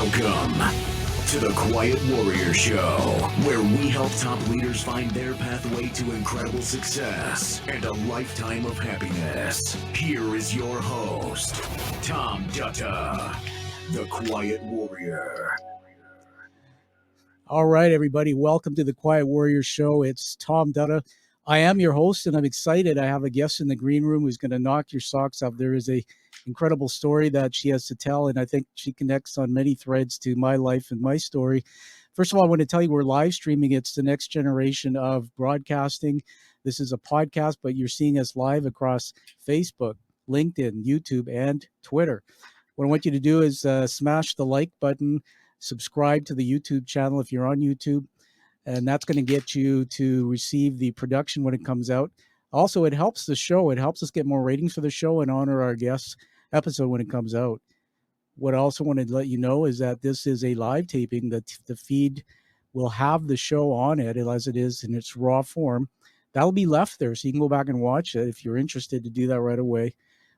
Welcome to the Quiet Warrior Show, where we help top leaders find their pathway to incredible success and a lifetime of happiness. Here is your host, Tom Dutta, the Quiet Warrior. All right, everybody. Welcome to the Quiet Warrior Show. It's Tom Dutta. I am your host, and I'm excited. I have a guest in the green room who's going to knock your socks off. There is a incredible story that she has to tell, and I think she connects on many threads to my life and my story. First of all, I want to tell you we're live streaming. It's the next generation of broadcasting. This is a podcast, but you're seeing us live across Facebook, LinkedIn, YouTube, and Twitter. What I want you to do is smash the like button, subscribe to the YouTube channel if you're on YouTube, and that's going to get you to receive the production when it comes out. Also, it helps the show. It helps us get more ratings for the show and honor our guests episode when it comes out. What I also want to let you know is that this is a live taping. That the feed will have the show on it as it is in its raw form. That'll be left there, so you can go back and watch it if you're interested to do that right away.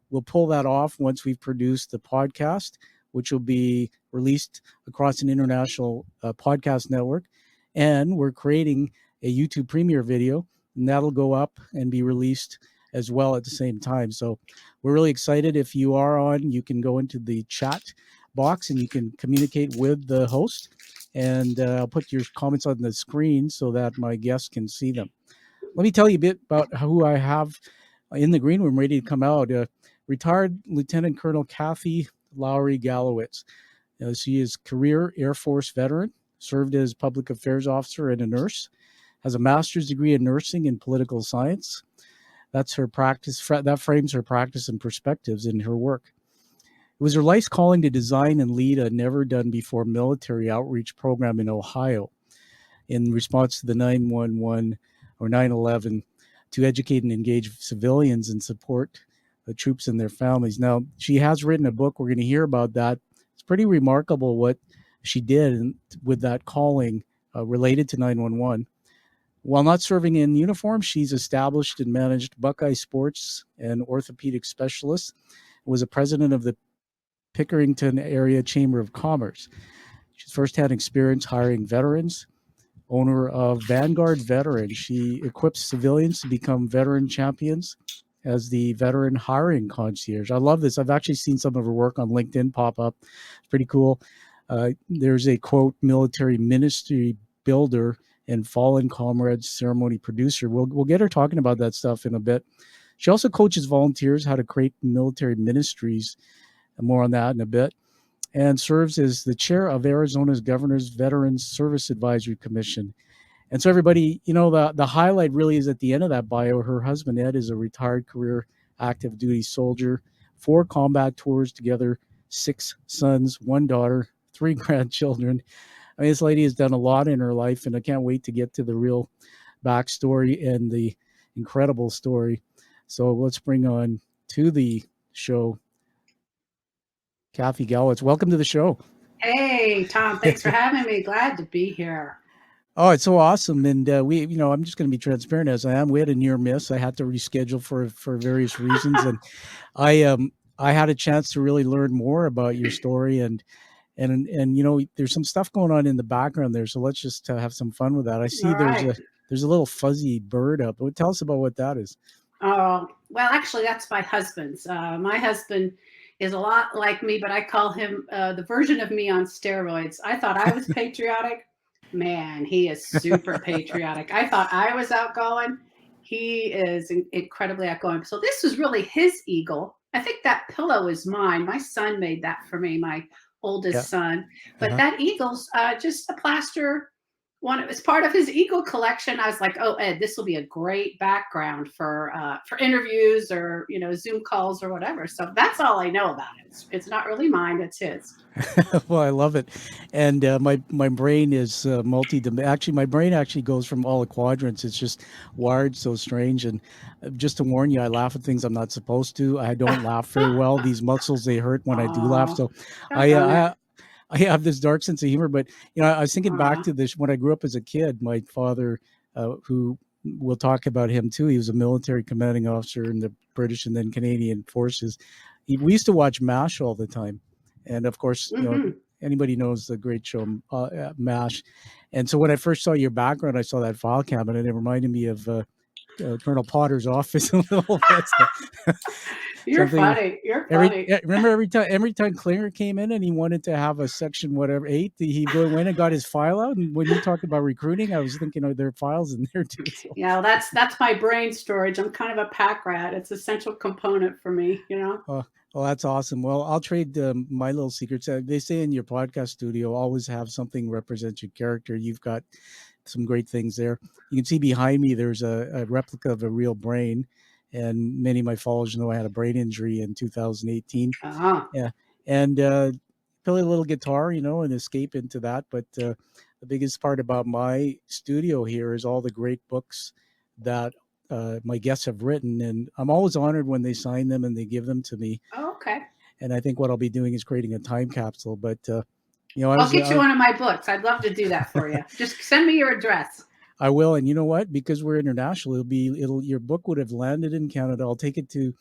We'll pull that off once we've produced the podcast, which will be released across an international podcast network. And we're creating a YouTube premiere video, and that'll go up and be released as well at the same time. So we're really excited. If you are on, you can go into the chat box and you can communicate with the host. And I'll put your comments on the screen so that my guests can see them. Let me tell you a bit about who I have in the green room ready to come out. Retired Lieutenant Colonel Kathy Lowrey Gallowitz. She is career Air Force veteran, served as public affairs officer and a nurse, has a master's degree in nursing and political science. That's her practice. That frames her practice and perspectives in her work. It was her life's calling to design and lead a never-done-before military outreach program in Ohio in response to the 9/11 or 9/11 to educate and engage civilians and support the troops and their families. Now, she has written a book. We're going to hear about that. It's pretty remarkable what she did with that calling related to 911. While not serving in uniform, she's established and managed Buckeye sports and orthopedic specialists, was a president of the Pickerington Area Chamber of Commerce. She's firsthand experience hiring veterans, owner of Vanguard Veteran. She equips civilians to become veteran champions as the veteran hiring concierge. I love this. I've actually seen some of her work on LinkedIn pop up. It's pretty cool. There's a quote, military ministry builder and fallen Comrades Ceremony Producer. We'll get her talking about that stuff in a bit. She also coaches volunteers how to create military ministries, and more on that in a bit, and serves as the chair of Arizona's Governor's Veterans Service Advisory Commission. And so everybody, the highlight really is at the end of that bio. Her husband, Ed, is a retired career active duty soldier, 4 combat tours together, 6 sons, 1 daughter, 3 grandchildren. I mean, this lady has done a lot in her life, and I can't wait to get to the real backstory and the incredible story. So let's bring on to the show Kathy Gallowitz. Welcome to the show. Hey, Tom, thanks for having me. Glad to be here. Oh, it's so awesome. And I'm just going to be transparent as I am. We had a near miss. I had to reschedule for various reasons. And I had a chance to really learn more about your story and there's some stuff going on in the background there. So let's just have some fun with that. I see there's a little fuzzy bird up. Tell us about what that is. Oh, well, actually, that's my husband's. My husband is a lot like me, but I call him the version of me on steroids. I thought I was patriotic. Man, he is super patriotic. I thought I was outgoing. He is incredibly outgoing. So this was really his eagle. I think that pillow is mine. My son made that for me, my oldest son. But that eagle's just a plaster one. It was part of his eagle collection. I was like, oh, Ed, this will be a great background for interviews or Zoom calls or whatever. So that's all I know about it. It's not really mine. It's his. Well, I love it. And my brain is Actually, my brain actually goes from all the quadrants. It's just wired so strange. And just to warn you, I laugh at things I'm not supposed to. I don't laugh very well. These muscles, they hurt when I do laugh. So I have this dark sense of humor. But, I was thinking back to this when I grew up as a kid. My father, who we'll talk about him too, he was a military commanding officer in the British and then Canadian forces. We used to watch MASH all the time. And of course, anybody knows the great show MASH. And so when I first saw your background, I saw that file cabinet, and it reminded me of Colonel Potter's office a little bit. So, You're funny. You're funny. Remember every time Klinger came in and he wanted to have a section whatever 8, he went and got his file out. And when you talked about recruiting, I was thinking, there are files in there too. So. Yeah, that's my brain storage. I'm kind of a pack rat. It's an essential component for me, you know. Well, that's awesome. Well, I'll trade my little secrets. They say in your podcast studio, always have something represent your character. You've got some great things there. You can see behind me, there's a replica of a real brain. And many of my followers know I had a brain injury in 2018. Uh-huh. Yeah. And play a little guitar, and escape into that. But the biggest part about my studio here is all the great books that my guests have written, and I'm always honored when they sign them and they give them to me. Oh, okay. And I think what I'll be doing is creating a time capsule. But I'll get you one of my books. I'd love to do that for you. Just send me your address. I will, and you know what? Because we're international, your book would have landed in Canada. I'll take it to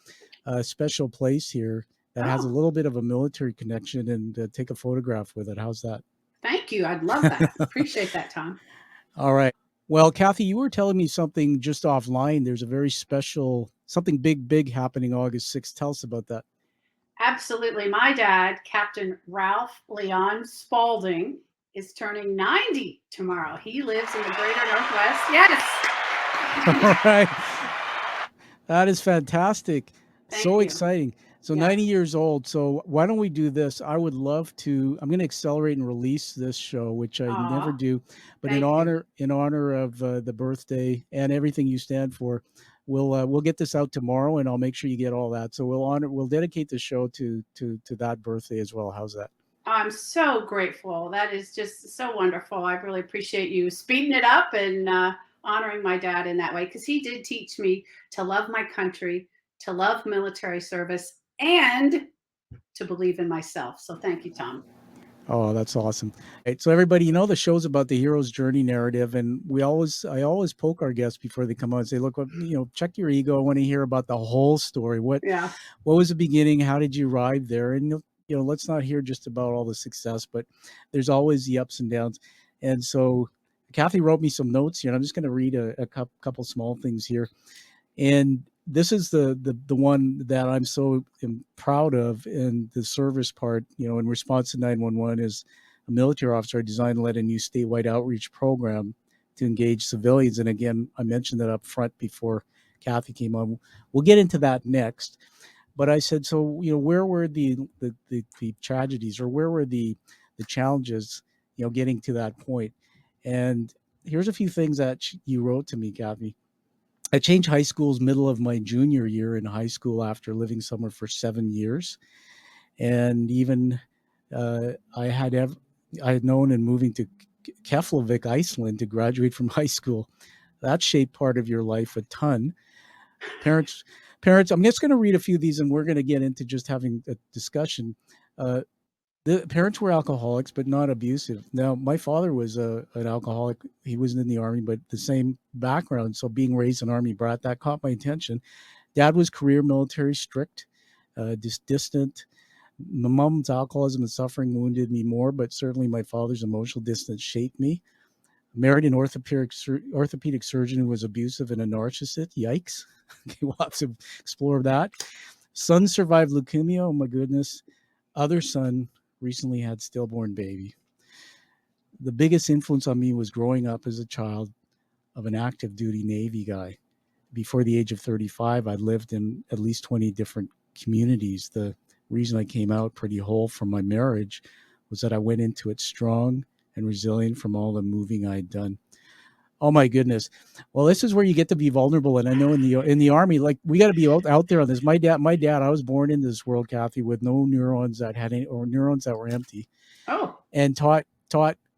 a special place here that has a little bit of a military connection, and take a photograph with it. How's that? Thank you. I'd love that. Appreciate that, Tom. All right. Well, Kathy, you were telling me something just offline. There's a very special, something big happening August 6th. Tell us about that. Absolutely. My dad, Captain Ralph Leon Spaulding, is turning 90 tomorrow. He lives in the greater Northwest. Yes. All right. That is fantastic. Thank so you. Exciting. So 90 years old. So why don't we do this? I would love to, I'm going to accelerate and release this show, which I never do, but in honor of the birthday and everything you stand for, we'll get this out tomorrow, and I'll make sure you get all that. So we'll dedicate the show to that birthday as well. How's that? I'm so grateful. That is just so wonderful. I really appreciate you speeding it up and honoring my dad in that way, because he did teach me to love my country, to love military service, and to believe in myself. So thank you, Tom. Oh, that's awesome. Right, so everybody, the show's about the hero's journey narrative, and I always poke our guests before they come on and say, look, check your ego. I want to hear about the whole story. What was the beginning? How did you arrive there? And let's not hear just about all the success, but there's always the ups and downs. And so Kathy wrote me some notes here, and I'm just going to read a couple small things here. And this is the one that I'm so proud of in the service part. In response to 911, as a military officer, I designed and led a new statewide outreach program to engage civilians. And again, I mentioned that up front before Kathy came on. We'll get into that next. But I said, so where were the tragedies, or where were the challenges, getting to that point? And here's a few things that you wrote to me, Kathy. I changed high schools middle of my junior year in high school after living somewhere for 7 years, and even I had known and moving to Keflavik, Iceland, to graduate from high school. That shaped part of your life a ton. Parents, I'm just going to read a few of these, and we're going to get into just having a discussion. The parents were alcoholics, but not abusive. Now, my father was an alcoholic. He wasn't in the Army, but the same background. So being raised an Army brat, that caught my attention. Dad was career military, strict, distant. My mom's alcoholism and suffering wounded me more, but certainly my father's emotional distance shaped me. Married an orthopedic surgeon who was abusive and a narcissist. Yikes. Okay, we'll have to explore that. Son survived leukemia. Oh, my goodness. Other son recently had stillborn baby. The biggest influence on me was growing up as a child of an active duty Navy guy. Before the age of 35, I'd lived in at least 20 different communities. The reason I came out pretty whole from my marriage was that I went into it strong and resilient from all the moving I'd done. Oh my goodness. Well, this is where you get to be vulnerable. And I know in the Army, like, we got to be out there on this. My dad, I was born into this world, Kathy, with no neurons that had any, or neurons that were empty. Oh. And taught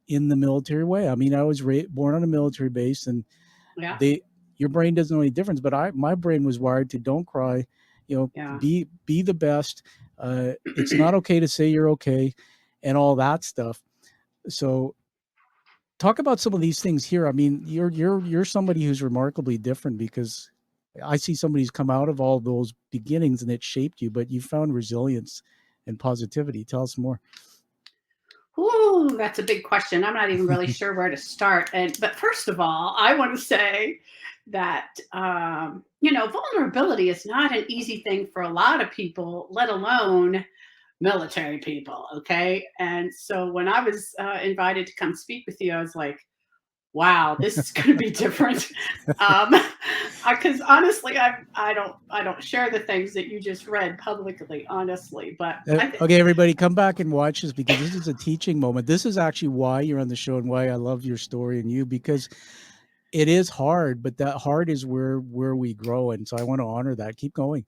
in the military way. I mean, I was born on a military base, and your brain doesn't know any difference, but my brain was wired to don't cry, be the best. It's not okay to say you're okay, and all that stuff. So talk about some of these things here. I mean, you're somebody who's remarkably different, because I see somebody who's come out of all those beginnings and it shaped you, but you found resilience and positivity. Tell us more. Ooh, that's a big question. I'm not even really sure where to start. But first of all, I want to say that vulnerability is not an easy thing for a lot of people, let alone military people. Okay, and so when I was invited to come speak with you, I was like, wow, this is going to be different. Because honestly, I don't share the things that you just read publicly, honestly. But okay, everybody, come back and watch this, because this is a teaching moment. This is actually why you're on the show and why I love your story and you, because it is hard, but that hard is where we grow, and so I want to honor that. Keep going.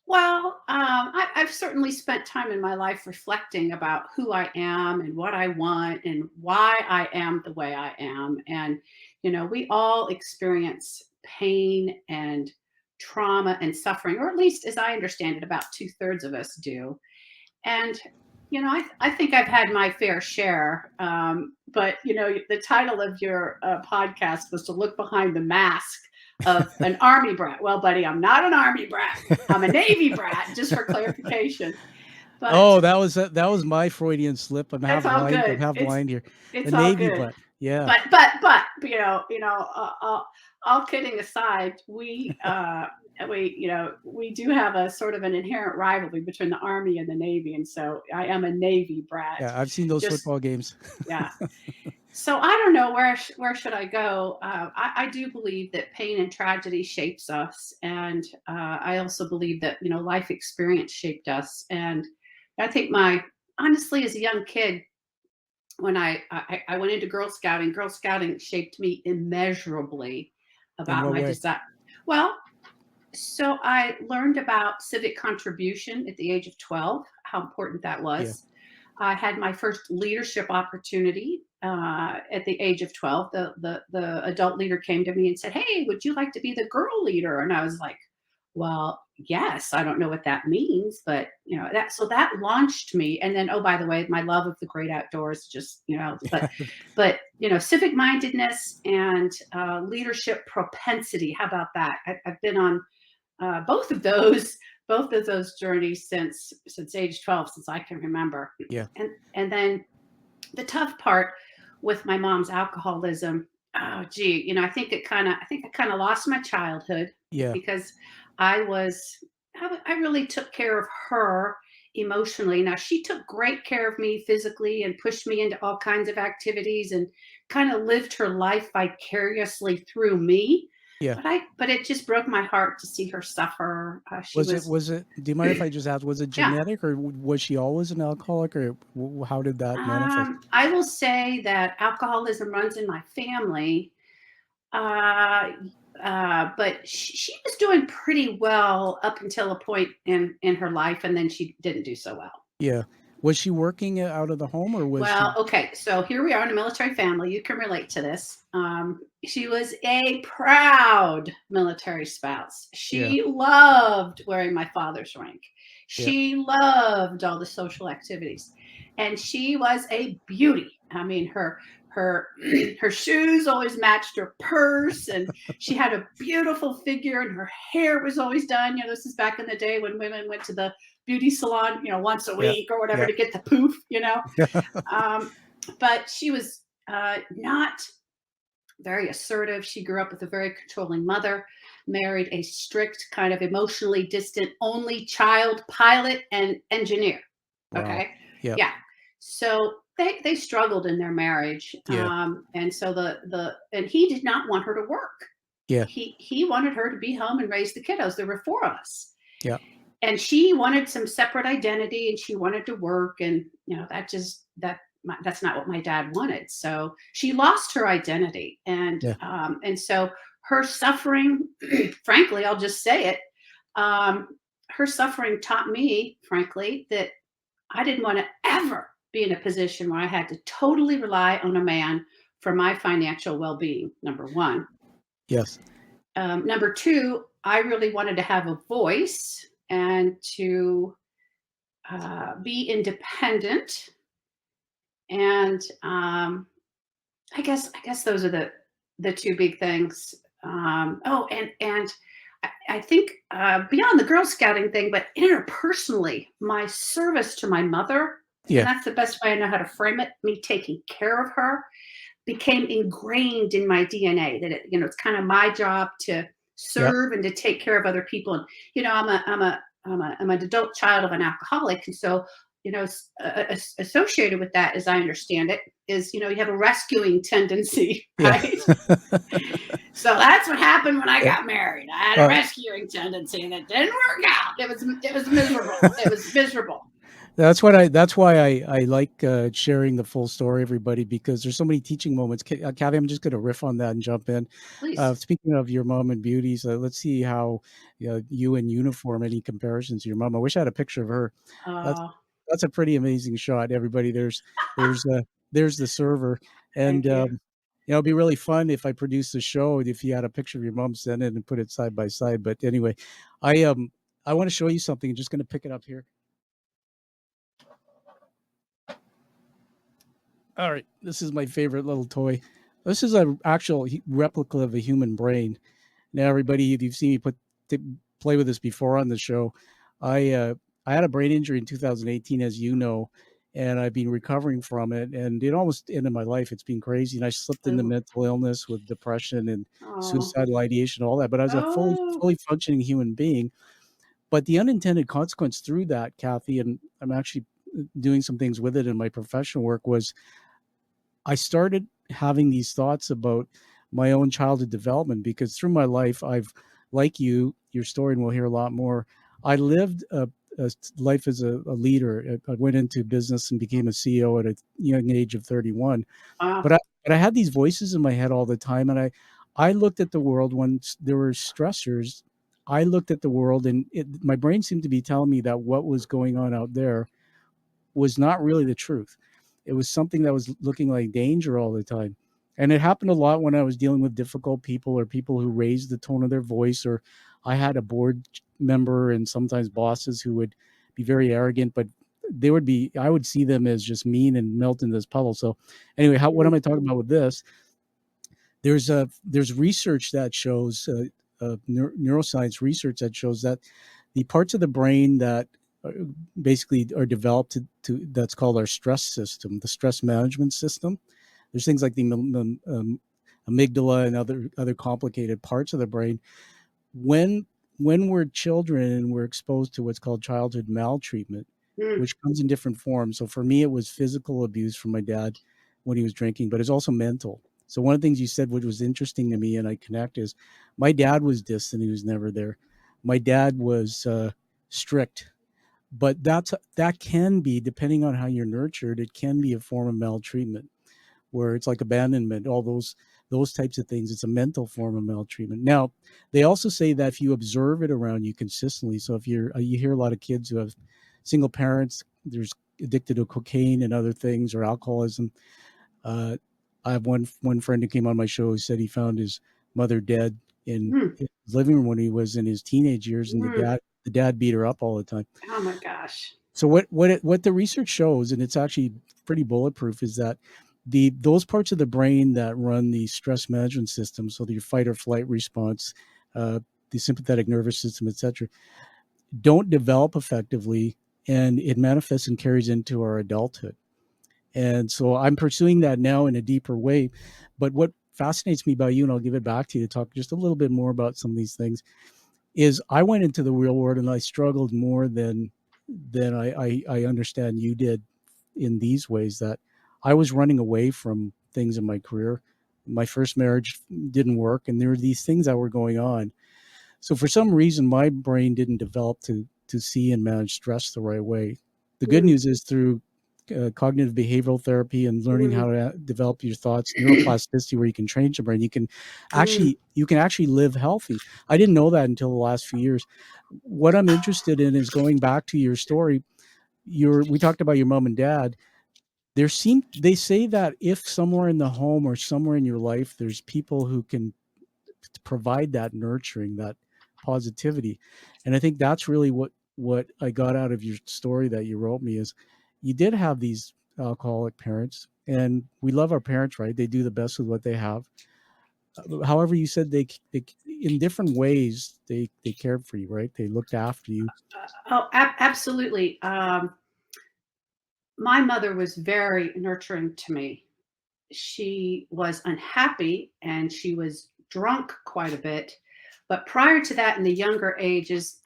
Well, I've certainly spent time in my life reflecting about who I am and what I want and why I am the way I am. And, we all experience pain and trauma and suffering, or at least as I understand it, about 2/3 of us do. And, I think I've had my fair share. But, the title of your podcast was to look behind the mask of an Army brat. Well, buddy, I'm not an Army brat. I'm a Navy brat, just for clarification. But that was my Freudian slip. I'm half it's all blind. good. I'm half blind here. It's A all Navy good. brat. Yeah. But all kidding aside, we do have a sort of an inherent rivalry between the Army and the Navy, and so I am a Navy brat. Yeah, I've seen those football games. Yeah. So I don't know where should I go. I do believe that pain and tragedy shapes us, and I also believe that life experience shaped us. And I think honestly, as a young kid, when I went into Girl Scouting shaped me immeasurably about my desire. Well, so I learned about civic contribution at the age of 12, how important that was. Yeah. I had my first leadership opportunity at the age of 12. The adult leader came to me and said, "Hey, would you like to be the girl leader?" And I was like, "Well, yes." I don't know what that means, but that launched me. And then, oh, by the way, my love of the great outdoors, just but civic mindedness and leadership propensity. How about that? I've been on both of those journeys since age 12, since I can remember. Yeah. And then the tough part with my mom's alcoholism, oh gee, I think I kind of lost my childhood. Yeah. Because I really took care of her emotionally. Now, she took great care of me physically and pushed me into all kinds of activities and kind of lived her life vicariously through me. Yeah. But it just broke my heart to see her suffer. Was it, do you mind if I just ask, was it genetic, or was she always an alcoholic, or how did that manifest? I will say that alcoholism runs in my family. But she was doing pretty well up until a point in her life, and then she didn't do so well. Yeah. Was she working out of the home, or was okay, so here we are in a military family. You can relate to this. She was a proud military spouse. She loved wearing my father's rank. She loved all the social activities, and she was a beauty. I mean, her shoes always matched her purse, and she had a beautiful figure, and her hair was always done. This is back in the day when women went to the beauty salon, once a week or whatever to get the poof, but she was not very assertive. She grew up with a very controlling mother, married a strict, kind of emotionally distant only child pilot and engineer. Wow. Okay. Yep. Yeah. So they struggled in their marriage. And so and he did not want her to work. Yeah. He wanted her to be home and raise the kiddos. There were 4 of us. Yeah. And she wanted some separate identity, and she wanted to work, and that's not what my dad wanted. So she lost her identity, and so her suffering, frankly, I'll just say it, her suffering taught me, frankly, that I didn't want to ever be in a position where I had to totally rely on a man for my financial well-being, number one. Yes. Number two, I really wanted to have a voice and to be independent. And I guess those are the 2 big things. And I think beyond the Girl Scouting thing, but interpersonally, my service to my mother And Yeah. that's the best way I know how to frame it. Me taking care of her became ingrained in my DNA that it's kind of my job to Yep. serve and to take care of other people. And I'm an adult child of an alcoholic, and so associated with that, as I understand it, is you have a rescuing tendency, Yeah. right? So that's what happened when I Yeah. got married. I had a rescuing tendency, and it didn't work out. It was miserable. It was miserable. That's why I like sharing the full story, everybody, because there's so many teaching moments. Kathy, I'm just going to riff on that and jump in. Please. Speaking of your mom and beauties, let's see how you in uniform, any comparisons to your mom. I wish I had a picture of her. That's a pretty amazing shot, everybody. There's the server, and it'd be really fun if I produced a show. If you had a picture of your mom, send it and put it side by side. But anyway, I want to show you something. I'm just going to pick it up here. All right, this is my favorite little toy. This is an actual replica of a human brain. Now, everybody, if you've seen me play with this before on the show, I had a brain injury in 2018, as you know, and I've been recovering from it. And it almost ended my life. It's been crazy, and I slipped into mental illness with depression and suicidal ideation, all that. But I was a fully functioning human being. But the unintended consequence through that, Kathy, and I'm actually doing some things with it in my professional work, was I started having these thoughts about my own childhood development, because through my life, I've, like your story, and we'll hear a lot more. I lived a life as a leader. I went into business and became a CEO at a young age of 31. But I had these voices in my head all the time, and I looked at the world when there were stressors. I looked at the world, and my brain seemed to be telling me that what was going on out there was not really the truth. It was something that was looking like danger all the time. And it happened a lot when I was dealing with difficult people, or people who raised the tone of their voice, or I had a board member and sometimes bosses who would be very arrogant, but I would see them as just mean and melt in this puddle. So anyway, what am I talking about with this? There's research that shows, neuroscience research that shows that the parts of the brain that basically are developed to that's called our stress system, the stress management system. There's things like the amygdala and other complicated parts of the brain. When we're children and we're exposed to what's called childhood maltreatment, which comes in different forms. So for me, it was physical abuse from my dad when he was drinking, but it's also mental. So one of the things you said, which was interesting to me, and I connect, is my dad was distant. He was never there. My dad was strict. But that can be, depending on how you're nurtured, it can be a form of maltreatment, where it's like abandonment, all those types of things. It's a mental form of maltreatment. Now, they also say that if you observe it around you consistently, so if you hear a lot of kids who have single parents, there's addicted to cocaine and other things, or alcoholism. I have one friend who came on my show who said he found his mother dead in his living room when he was in his teenage years, and the dad beat her up all the time. Oh my gosh. So what the research shows, and it's actually pretty bulletproof, is that those parts of the brain that run the stress management system, so the fight or flight response, the sympathetic nervous system, etc., don't develop effectively, and it manifests and carries into our adulthood. And so I'm pursuing that now in a deeper way. But what fascinates me about you, and I'll give it back to you to talk just a little bit more about some of these things, is I went into the real world and I struggled more than I understand you did, in these ways, that I was running away from things in my career. My first marriage didn't work, and there were these things that were going on. So for some reason, my brain didn't develop to see and manage stress the right way. The good news is, through cognitive behavioral therapy and learning how to develop your thoughts, neuroplasticity, where you can change the brain, you can actually live healthy. I didn't know that until the last few years. What I'm interested in is going back to your story. We talked about your mom and dad. They say that if somewhere in the home or somewhere in your life, there's people who can provide that nurturing, that positivity. And I think that's really what I got out of your story that you wrote me, is you did have these alcoholic parents, and we love our parents, right? They do the best with what they have. However, you said they in different ways, they cared for you, right? They looked after you. Absolutely. my mother was very nurturing to me. She was unhappy and she was drunk quite a bit. But prior to that, in the younger ages,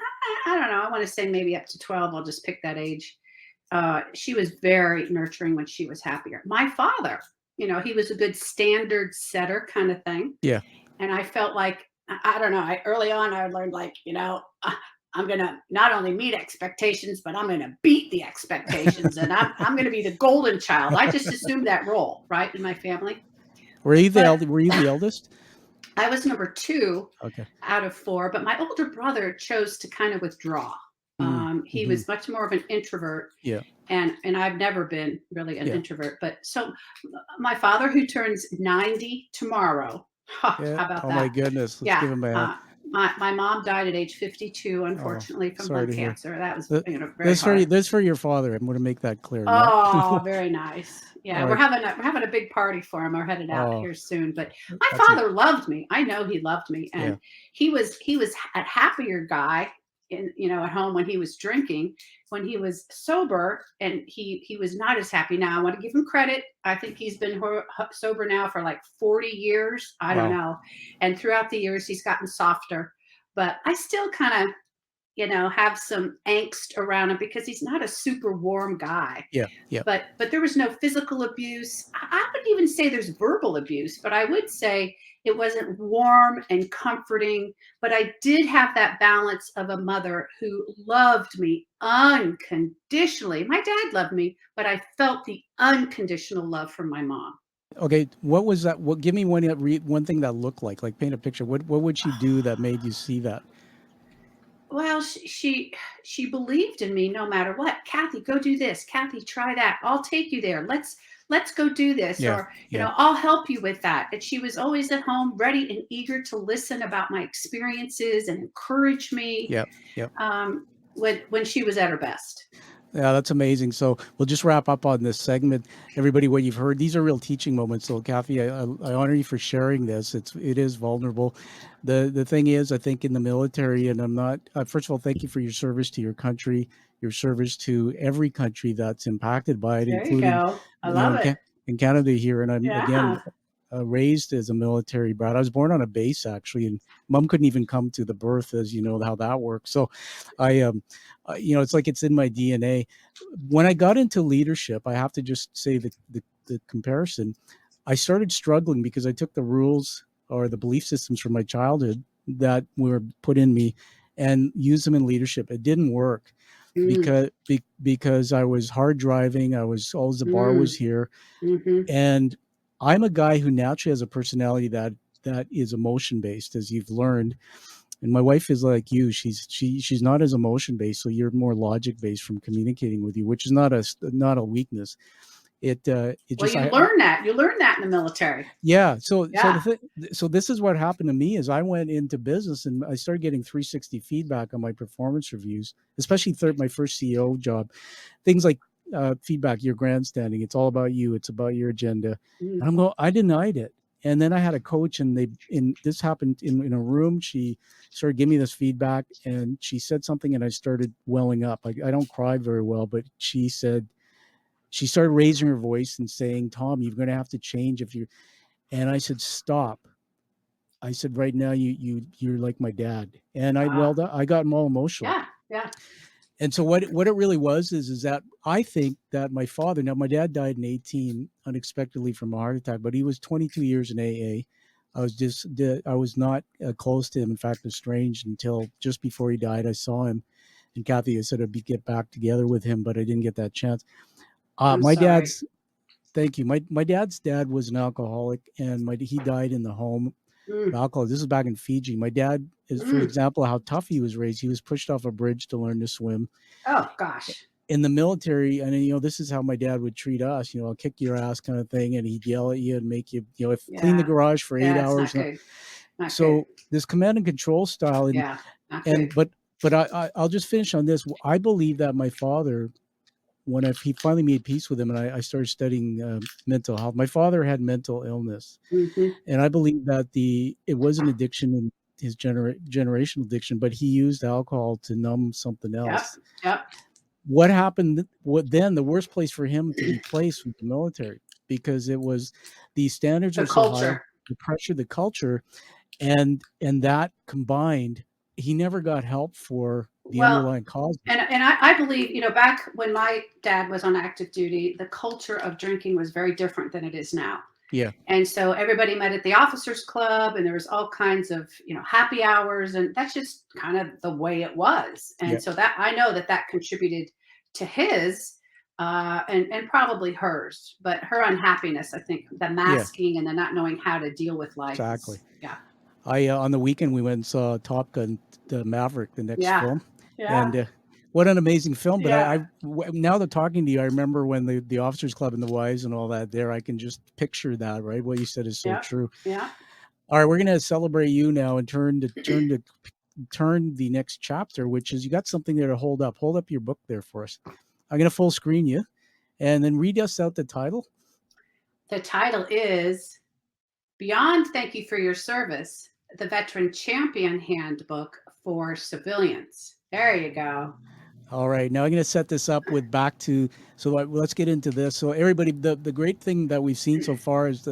I don't know, I want to say maybe up to 12, I'll just pick that age. She was very nurturing when she was happier. My father, he was a good standard setter kind of thing. Yeah. And I felt like, I don't know, early on, I learned like, I'm going to not only meet expectations, but I'm going to beat the expectations. And I'm going to be the golden child. I just assumed that role, right, in my family. Were you the But eldest? I was number 2 Okay. out of 4, but my older brother chose to kind of withdraw. He was much more of an introvert. Yeah. And I've never been really an Yeah. introvert. But so my father, who turns 90 tomorrow, how Yeah. about Oh that? my goodness. Let's give him a hand. My mom died at age 52, unfortunately, from sorry lung to hear. cancer. That was Th- very hard. This for your father. I'm going to make that clear. Oh, very nice. Yeah, All we're right. having a big party for him. We're headed out Oh, here soon. But my that's father loved me. I know he loved me, and Yeah. he was a happier guy at home when he was drinking. When he was sober, and he was not as happy. Now I want to give him credit. I think he's been sober now for like 40 years. I don't know, and throughout the years he's gotten softer. But I still kind of have some angst around him because he's not a super warm guy. Yeah. Yeah. But there was no physical abuse. I wouldn't even say there's verbal abuse, but I would say it wasn't warm and comforting. But I did have that balance of a mother who loved me unconditionally. My dad loved me, but I felt the unconditional love from my mom. Okay. What was that? What? Give me one thing that looked like paint a picture. What would she do that made you see that? Well, she believed in me no matter what. Kathy, go do this. Kathy, try that. I'll take you there. Let's go do this. Yeah, Or, yeah. I'll help you with that. And she was always at home, ready and eager to listen about my experiences and encourage me. Yep. Yep. When she was at her best. Yeah, that's amazing. So we'll just wrap up on this segment. Everybody, what you've heard, these are real teaching moments. So Kathy, I honor you for sharing this. It is vulnerable. The thing is, I think in the military, and I'm not, first of all, thank you for your service to your country, your service to every country that's impacted by it, There including, you go. I love it. in Canada here. And I'm, again, Yeah. raised as a military brat. I was born on a base, actually, and mom couldn't even come to the birth, as you know how that works. So I, it's like it's in my DNA. When I got into leadership, I have to just say the comparison. I started struggling because I took the rules or the belief systems from my childhood that were put in me and used them in leadership. It didn't work because I was hard driving. I was always, the bar was here. And I'm a guy who naturally has a personality that is emotion based, as you've learned. And my wife is like you. She's not as emotion based, so you're more logic based from communicating with you, which is not a weakness. You learn that. You learn that in the military. Yeah. So this is what happened to me is I went into business and I started getting 360 feedback on my performance reviews, especially my first CEO job. Things like feedback, you're grandstanding. It's all about you. It's about your agenda. And I denied it. And then I had a coach, and this happened in a room. She started giving me this feedback, and she said something, and I started welling up. I don't cry very well, but she started raising her voice and saying, "Tom, you're going to have to change if you." And I said, "Stop." I said, "Right now, you're like my dad." And I welled up. I got all emotional. Yeah. Yeah. And so what it really was is that I think that my father, now my dad died in 18 unexpectedly from a heart attack, but he was 22 years in AA. I was not close to him. In fact, estranged until just before he died. I saw him, and Kathy, I said I'd get back together with him, but I didn't get that chance. Thank you. My dad's dad was an alcoholic, and he died in the home. Alcohol. This is back in Fiji. My dad is, for example, how tough he was raised. He was pushed off a bridge to learn to swim. Oh gosh. In the military, and this is how my dad would treat us. I'll kick your ass kind of thing, and he'd yell at you and make you, clean the garage for 8 hours. Not good. This command and control style, but I'll just finish on this. I believe that my father, when he finally made peace with him, and I started studying mental health. My father had mental illness, and I believe that it was an addiction in his generational addiction, but he used alcohol to numb something else. Yep. what happened? What then? The worst place for him to be placed was the military, because it was, the standards The are so high, culture. the pressure, the culture, and that combined, he never got help for the Well, underlying causes. and I believe, back when my dad was on active duty, the culture of drinking was very different than it is now. Yeah, And so everybody met at the officers club, and there was all kinds of, happy hours, and that's just kind of the way it was. yeah, And so that I know that contributed to his and probably hers, but her unhappiness, I think the yeah, masking and the not knowing how to deal with life. exactly. Yeah. I on the weekend we went and saw Top Gun, the Maverick, the next Yeah. film, Yeah. and what an amazing film! But Yeah. now that talking to you, I remember when the officers club and the wives and all that there. I can just picture that. Right, what you said is so Yeah. true. Yeah. All right, we're gonna celebrate you now and turn the next chapter, which is, you got something there to hold up. Hold up your book there for us. I'm gonna full screen you, and then read us out the title. The title is Beyond Thank You for Your Service, the Veteran Champion Handbook for Civilians. There you go. All right, now I'm going to set this up with back to, so let's get into this. So everybody, the great thing that we've seen so far is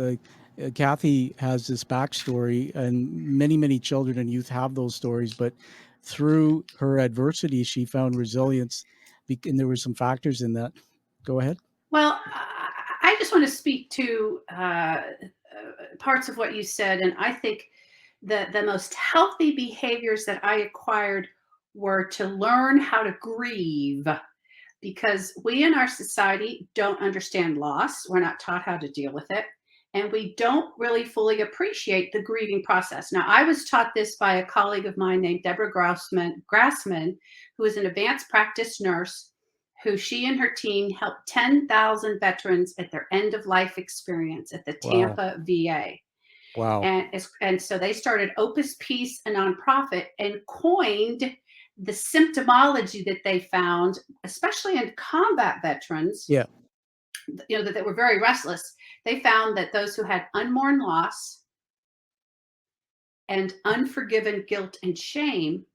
Kathy has this backstory, and many children and youth have those stories, but through her adversity, she found resilience, and there were some factors in that. Go ahead. Well, I just want to speak to parts of what you said, and I think the most healthy behaviors that I acquired were to learn how to grieve, because we in our society don't understand loss. We're not taught how to deal with it, and we don't really fully appreciate the grieving process. Now, I was taught this by a colleague of mine named Deborah Grassman, who is an advanced practice nurse, who she and her team helped 10,000 veterans at their end of life experience at the Wow. Tampa VA. Wow. And so they started Opus Peace, a nonprofit, and coined the symptomology that they found, especially in combat veterans, Yeah. that they were very restless. They found that those who had unmourned loss and unforgiven guilt and shame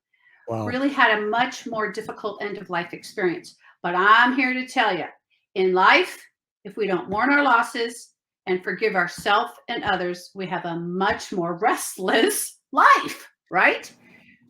Wow. really had a much more difficult end of life experience. But I'm here to tell you, in life, if we don't mourn our losses and forgive ourselves and others, we have a much more restless life, right?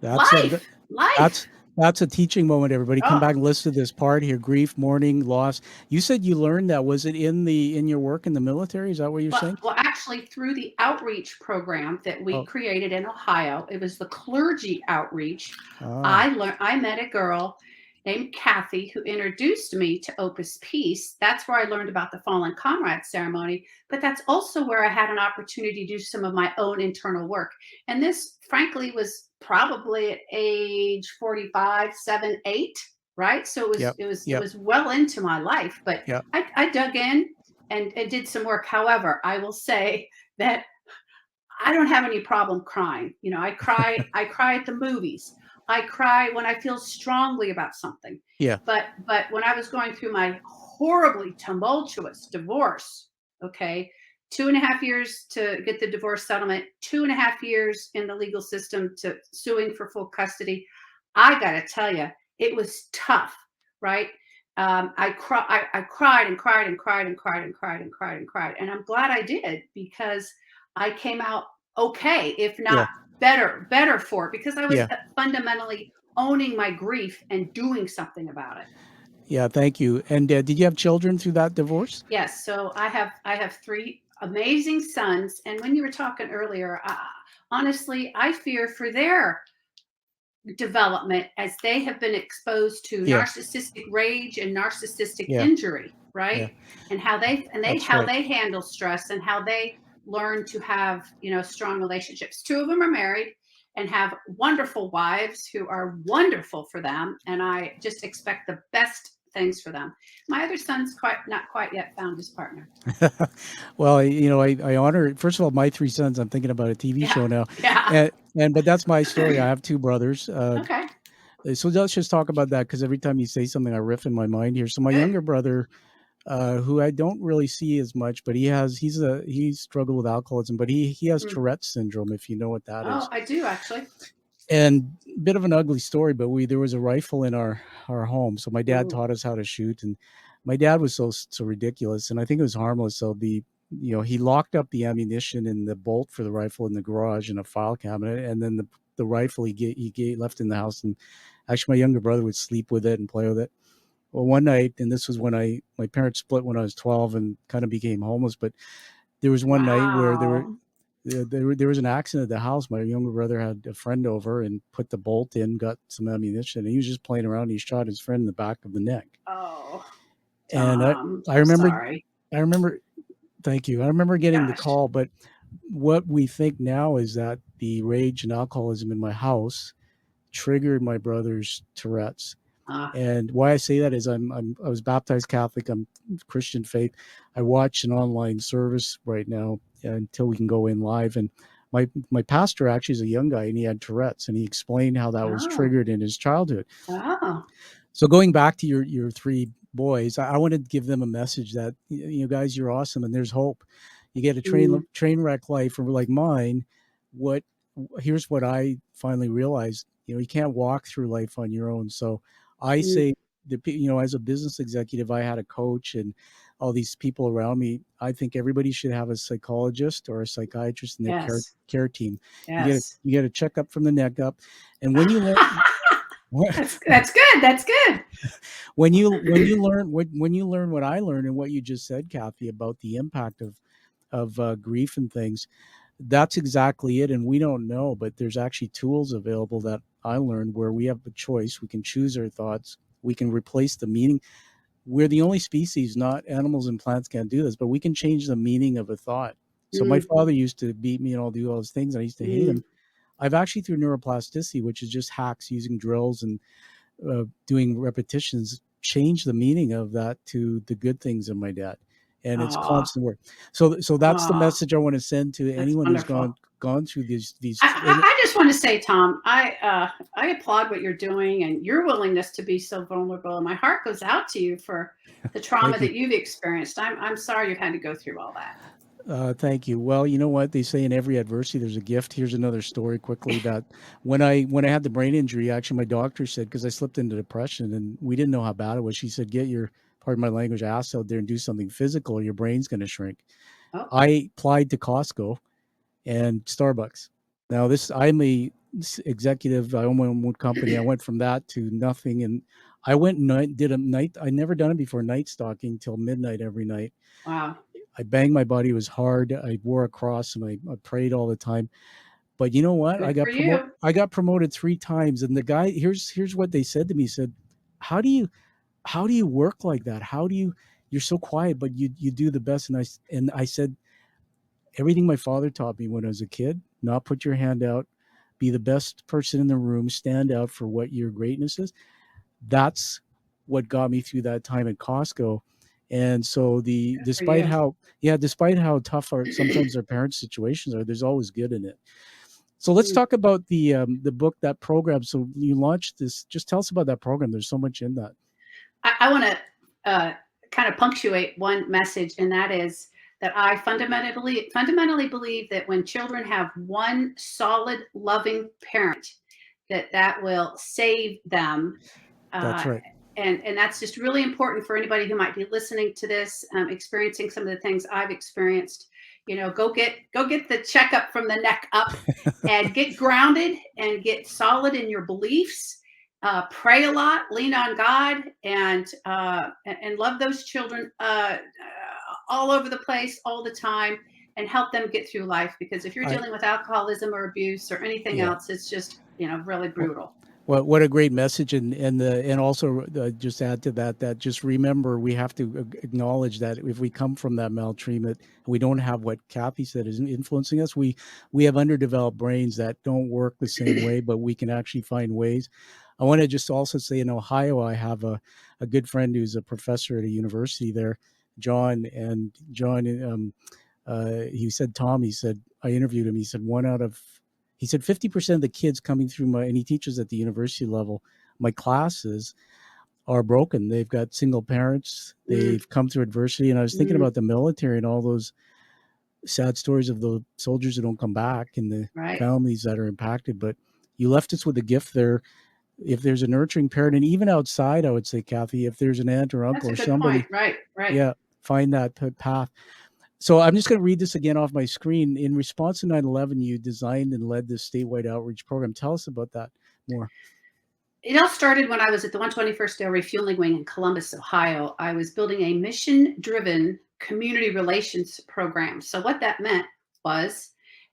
That's a teaching moment, everybody. Come back and listen to this part here: grief, mourning, loss. You said you learned that. Was it in your work in the military? Is that what you're saying? Well, actually, through the outreach program that we created in Ohio, it was the clergy outreach. I met a girl named Kathy who introduced me to Opus Peace. That's where I learned about the Fallen Comrades Ceremony, but that's also where I had an opportunity to do some of my own internal work. And this, frankly, was probably at age 45, 7, 8, right? So it was well into my life, but I dug in and did some work. However, I will say that I don't have any problem crying. I cry at the movies. I cry when I feel strongly about something. Yeah. But when I was going through my horribly tumultuous divorce, 2.5 years to get the divorce settlement, 2.5 years in the legal system to suing for full custody, I got to tell you, it was tough, right? I cried and cried and cried and cried and cried and cried and cried. And I'm glad I did, because I came out okay, if not better for it, because I was fundamentally owning my grief and doing something about it. Yeah, thank you. And did you have children through that divorce? Yes. So I have 3 amazing sons. And when you were talking earlier, honestly, I fear for their development as they have been exposed to narcissistic rage and narcissistic injury, right? And how they handle stress, and how they learn to have strong relationships. 2 of them are married and have wonderful wives who are wonderful for them, and I just expect the best things for them. My other son's not quite yet found his partner. Well, I honor, first of all, my 3 sons. I'm thinking about a TV show now. Yeah. But that's my story. I have 2 brothers. Okay. So let's just talk about that, because every time you say something, I riff in my mind here. So my younger brother, who I don't really see as much, but he's struggled with alcoholism, but he has Tourette's syndrome, if you know what that is. Oh, I do, actually. And a bit of an ugly story, but there was a rifle in our home. So my dad Ooh. taught us how to shoot, and my dad was so ridiculous, and I think it was harmless. So he locked up the ammunition and the bolt for the rifle in the garage in a file cabinet, and then the rifle he left in the house. And actually, my younger brother would sleep with it and play with it. Well, one night, and this was when my parents split when I was 12 and kind of became homeless, but there was one night where Wow. there was an accident at the house. My younger brother had a friend over and put the bolt in, got some ammunition, and he was just playing around. And he shot his friend in the back of the neck. Oh, And Tom, I so remember, sorry. thank you. I remember getting the Gosh. call, but what we think now is that the rage and alcoholism in my house triggered my brother's Tourette's. And why I say that is I was baptized Catholic. I'm Christian faith. I watch an online service right now until we can go in live. And my pastor actually is a young guy, and he had Tourette's, and he explained how that was Oh, triggered in his childhood. oh, So going back to your three boys, I wanted to give them a message that, guys, you're awesome, and there's hope. You get a train wreck life like mine. Here's what I finally realized. You can't walk through life on your own. So I say that, as a business executive, I had a coach and all these people around me. I think everybody should have a psychologist or a psychiatrist in their yes, care team. yes. You get a checkup from the neck up, and when you learn. That's good. That's good. When you learn what I learned and what you just said, Kathy, about the impact of grief and things, that's exactly it. And we don't know, but there's actually tools available that I learned where we have a choice. We can choose our thoughts. We can replace the meaning. We're the only species, not animals and plants can't do this, but we can change the meaning of a thought. So my father used to beat me and all do all those things. And I used to hate him. I've actually, through neuroplasticity, which is just hacks using drills and doing repetitions, change the meaning of that to the good things of my dad. And it's Oh, constant work. So that's the message I want to send to that's anyone who's wonderful. gone through these. I just want to say, Tom, I applaud what you're doing and your willingness to be so vulnerable. And my heart goes out to you for the trauma that you've experienced. I'm sorry you had to go through all that. Thank you. Well, you know what they say, in every adversity, there's a gift. Here's another story quickly that when I had the brain injury, actually my doctor said, because I slipped into depression and we didn't know how bad it was. She said, get your, pardon my language, ass out there and do something physical or your brain's going to shrink. Oh, I applied to Costco and Starbucks. Now I'm a executive. I own my own company. I went from that to nothing. And I went and did a night. I never done it before, night stalking till midnight every night. wow. I banged my body. It was hard. I wore a cross and I prayed all the time. But you know what? Good for you. I got promoted 3 times. And the guy, here's what they said to me. He said, how do you work like that? You're so quiet, but you do the best. And I said, everything my father taught me when I was a kid, not put your hand out, be the best person in the room, stand out for what your greatness is. That's what got me through that time at Costco. And so Good for you. despite how tough sometimes our parents' situations are, there's always good in it. So let's talk about the book, that program. So you launched this. Just tell us about that program. There's so much in that. I want to kind of punctuate one message, and that is that I fundamentally believe that when children have one solid, loving parent, that will save them. That's right. And that's just really important for anybody who might be listening to this, experiencing some of the things I've experienced. Go get the checkup from the neck up, and get grounded and get solid in your beliefs. Pray a lot, lean on God, and love those children all over the place, all the time, and help them get through life. Because if you're dealing with alcoholism or abuse or anything else, it's just really brutal. Well, what a great message, and also just add to that just remember, we have to acknowledge that if we come from that maltreatment, we don't have what Kathy said is influencing us. We have underdeveloped brains that don't work the same way, but we can actually find ways. I want to just also say, in Ohio, I have a good friend who's a professor at a university there, John, and John, he said, Tom, he said, I interviewed him. He said, 50% of the kids coming through and he teaches at the university level, my classes are broken. They've got single parents. They've come through adversity. And I was thinking about the military and all those sad stories of the soldiers who don't come back and the families that are impacted. But, you left us with a gift there. If there's a nurturing parent, and even outside, I would say, Kathy, if there's an aunt or uncle or That's a good somebody, point. Right. yeah, find that path. So I'm just going to read this again off my screen. In response to 9/11, you designed and led this statewide outreach program. Tell us about that more. It all started when I was at the 121st Air Refueling Wing in Columbus, Ohio. I was building a mission-driven community relations program. So what that meant was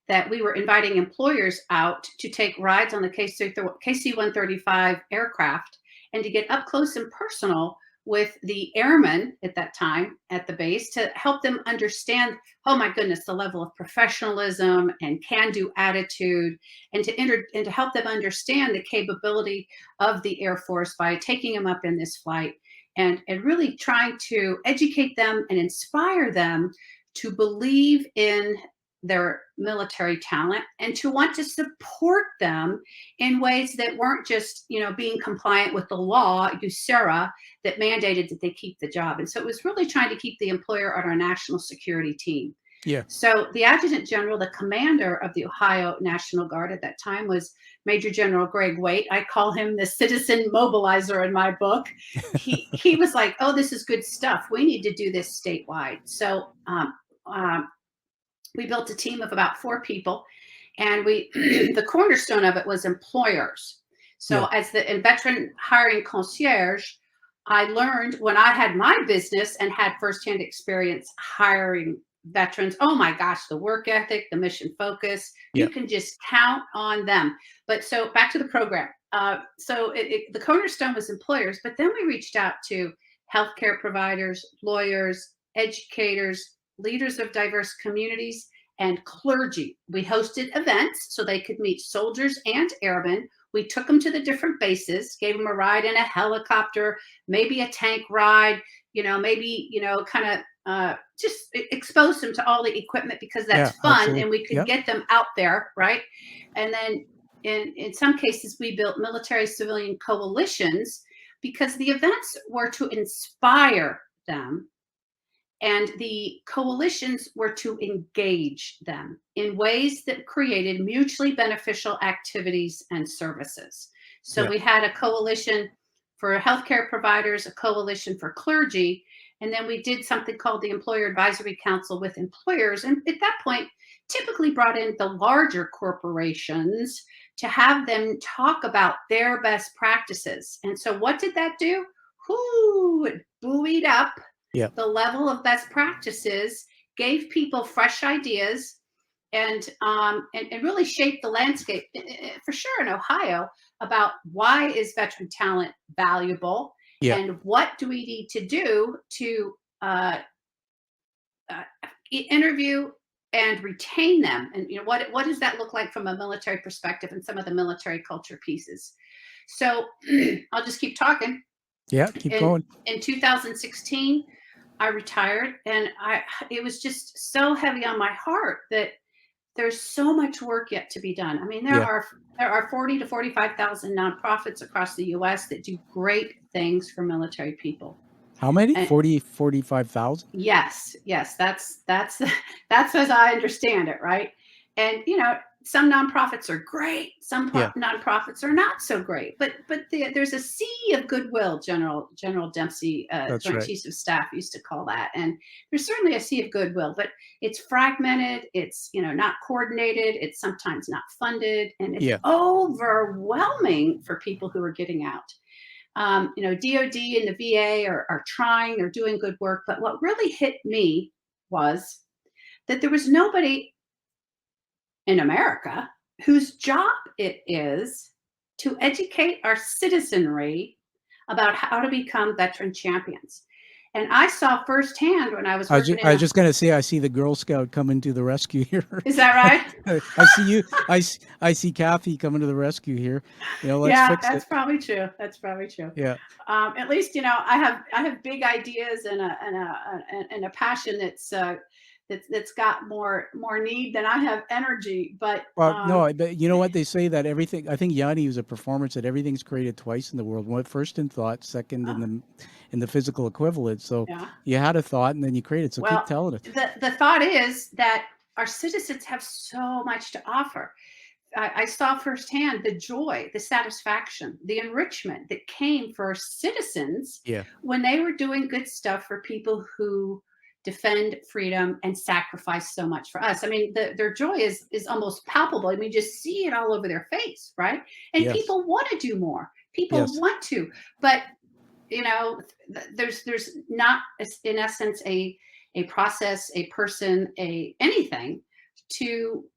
that we were inviting employers out to take rides on the KC-135 aircraft and to get up close and personal with the airmen at that time at the base to help them understand, oh my goodness, the level of professionalism and can-do attitude, and to help them understand the capability of the Air Force by taking them up in this flight and really trying to educate them and inspire them to believe in their military talent and to want to support them in ways that weren't just, being compliant with the law, USARA, that mandated that they keep the job. And so it was really trying to keep the employer on our national security team. Yeah. So the Adjutant General, the commander of the Ohio National Guard at that time, was Major General Greg Waite. I call him the citizen mobilizer in my book. He was like, oh, this is good stuff. We need to do this statewide. So we built a team of about 4 people, and the cornerstone of it was employers. So as the veteran hiring concierge, I learned when I had my business and had firsthand experience hiring veterans, oh my gosh, the work ethic, the mission focus, you can just count on them. But so back to the program. So the cornerstone was employers, but then we reached out to healthcare providers, lawyers, educators, leaders of diverse communities, and clergy. We hosted events so they could meet soldiers and airmen. We took them to the different bases, gave them a ride in a helicopter, maybe a tank ride, maybe, kind of just expose them to all the equipment because that's fun. Absolutely. And we could get them out there, right? And then in some cases, we built military civilian coalitions because the events were to inspire them. And the coalitions were to engage them in ways that created mutually beneficial activities and services. So we had a coalition for healthcare providers, a coalition for clergy, and then we did something called the Employer Advisory Council with employers. And at that point, typically brought in the larger corporations to have them talk about their best practices. And so what did that do? It buoyed up the level of best practices, gave people fresh ideas, and really shaped the landscape for sure in Ohio about why is veteran talent valuable and what do we need to do to interview and retain them, and what does that look like from a military perspective and some of the military culture pieces. So I'll just keep talking. Keep going. In 2016. I retired, and it was just so heavy on my heart that there's so much work yet to be done. I mean, there are 40 to 45,000 nonprofits across the U.S. that do great things for military people. How many? 45,000? Yes. That's as I understand it, right? And some nonprofits are great, some nonprofits are not so great, but there's a sea of goodwill. General Dempsey, Joint Chiefs of Staff, used to call that, and there's certainly a sea of goodwill, but it's fragmented, it's not coordinated, it's sometimes not funded, and it's overwhelming for people who are getting out. DOD and the VA are trying, they're doing good work, but what really hit me was that there was nobody in America whose job it is to educate our citizenry about how to become veteran champions. And I saw firsthand when I was working. I was just going to say, I see the Girl Scout coming to the rescue here. Is that right? I see you. I see Kathy coming to the rescue here. Let's fix it. That's probably true. That's probably true. Yeah. At least I have big ideas and a passion that's got more need than I have energy. But no, but you know what they say, that everything, I think Yanni was a performer, said everything's created twice in the world. One first in thought, second in the physical equivalent. So you had a thought and then you created. So keep telling it. The thought is that our citizens have so much to offer. I saw firsthand the joy, the satisfaction, the enrichment that came for citizens Yeah. when they were doing good stuff for people who defend freedom and sacrifice so much for us. I mean, their joy is almost palpable. I mean, you just see it all over their face, right? And Yes. people want to do more. People Yes. want to, but there's not, in essence, a process, a person, anything to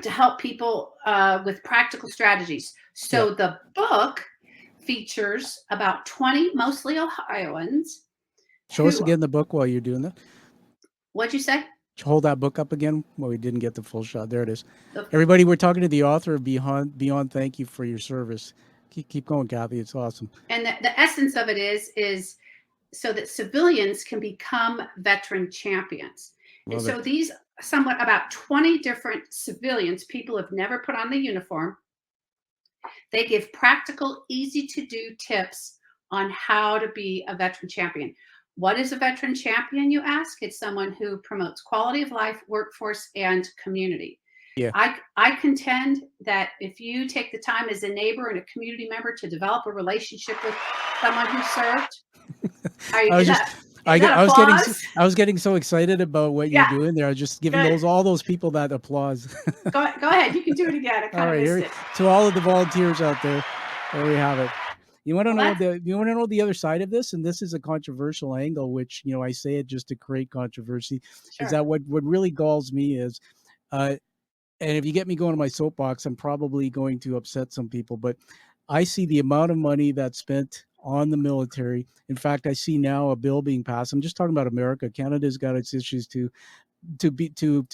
help people with practical strategies. So the book features about 20 mostly Ohioans. Show us again the book while you're doing that. What'd you say? Hold that book up again. Well, we didn't get the full shot. There it is. Everybody, we're talking to the author of Beyond. Thank you for your service. Keep going, Kathy. It's awesome. And the essence of it is so that civilians can become veteran champions. And so these somewhat about 20 different civilians, people have never put on the uniform. They give practical, easy to do tips on how to be a veteran champion. What is a veteran champion, you ask? It's someone who promotes quality of life, workforce, and community. Yeah. I contend that if you take the time as a neighbor and a community member to develop a relationship with someone who served, I was getting so excited about what you're doing there. I was just giving all those people that applause. Go ahead. You can do it again. I kind of missed it. To all of the volunteers out there, there we have it. You want to know the other side of this, and this is a controversial angle, which I say it just to create controversy. Sure. Is that what really galls me is, and if you get me going to my soapbox, I'm probably going to upset some people, but I see the amount of money that's spent on the military. In fact, I see now a bill being passed. I'm just talking about America. Canada's got its issues to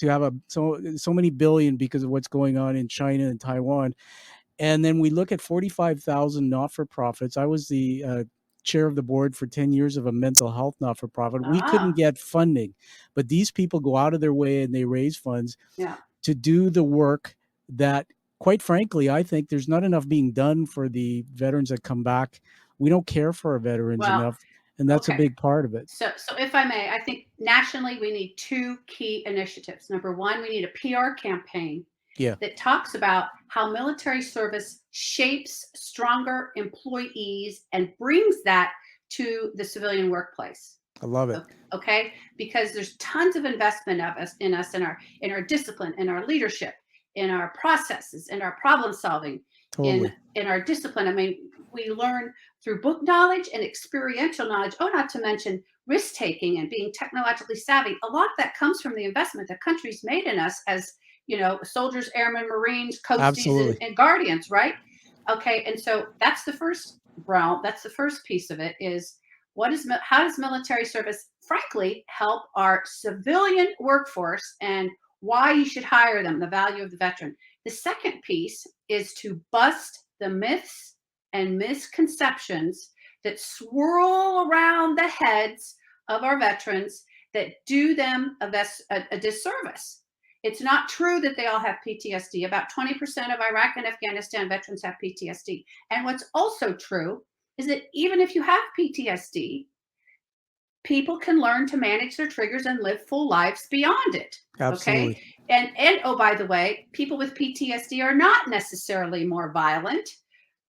have so many billion because of what's going on in China and Taiwan. And then we look at 45,000 not-for-profits. I was the chair of the board for 10 years of a mental health not-for-profit. We couldn't get funding, but these people go out of their way and they raise funds to do the work that, quite frankly, I think there's not enough being done for the veterans that come back. We don't care for our veterans enough, and that's a big part of it. So if I may, I think nationally we need two key initiatives. Number one, we need a PR campaign that talks about how military service shapes stronger employees and brings that to the civilian workplace. I love it. Okay, because there's tons of investment of us in our discipline, in our leadership, in our processes, in our problem solving, in our discipline. I mean, we learn through book knowledge and experiential knowledge. Oh, not to mention risk taking and being technologically savvy. A lot of that comes from the investment that country's made in us as soldiers, airmen, Marines, coasties, and guardians, right? Okay, and so that's the first realm. That's the first piece of it is how does military service, frankly, help our civilian workforce and why you should hire them, the value of the veteran. The second piece is to bust the myths and misconceptions that swirl around the heads of our veterans that do them a disservice. It's not true that they all have PTSD. About 20% of Iraq and Afghanistan veterans have PTSD. And what's also true is that even if you have PTSD, people can learn to manage their triggers and live full lives beyond it. Absolutely. Okay. And oh, by the way, people with PTSD are not necessarily more violent.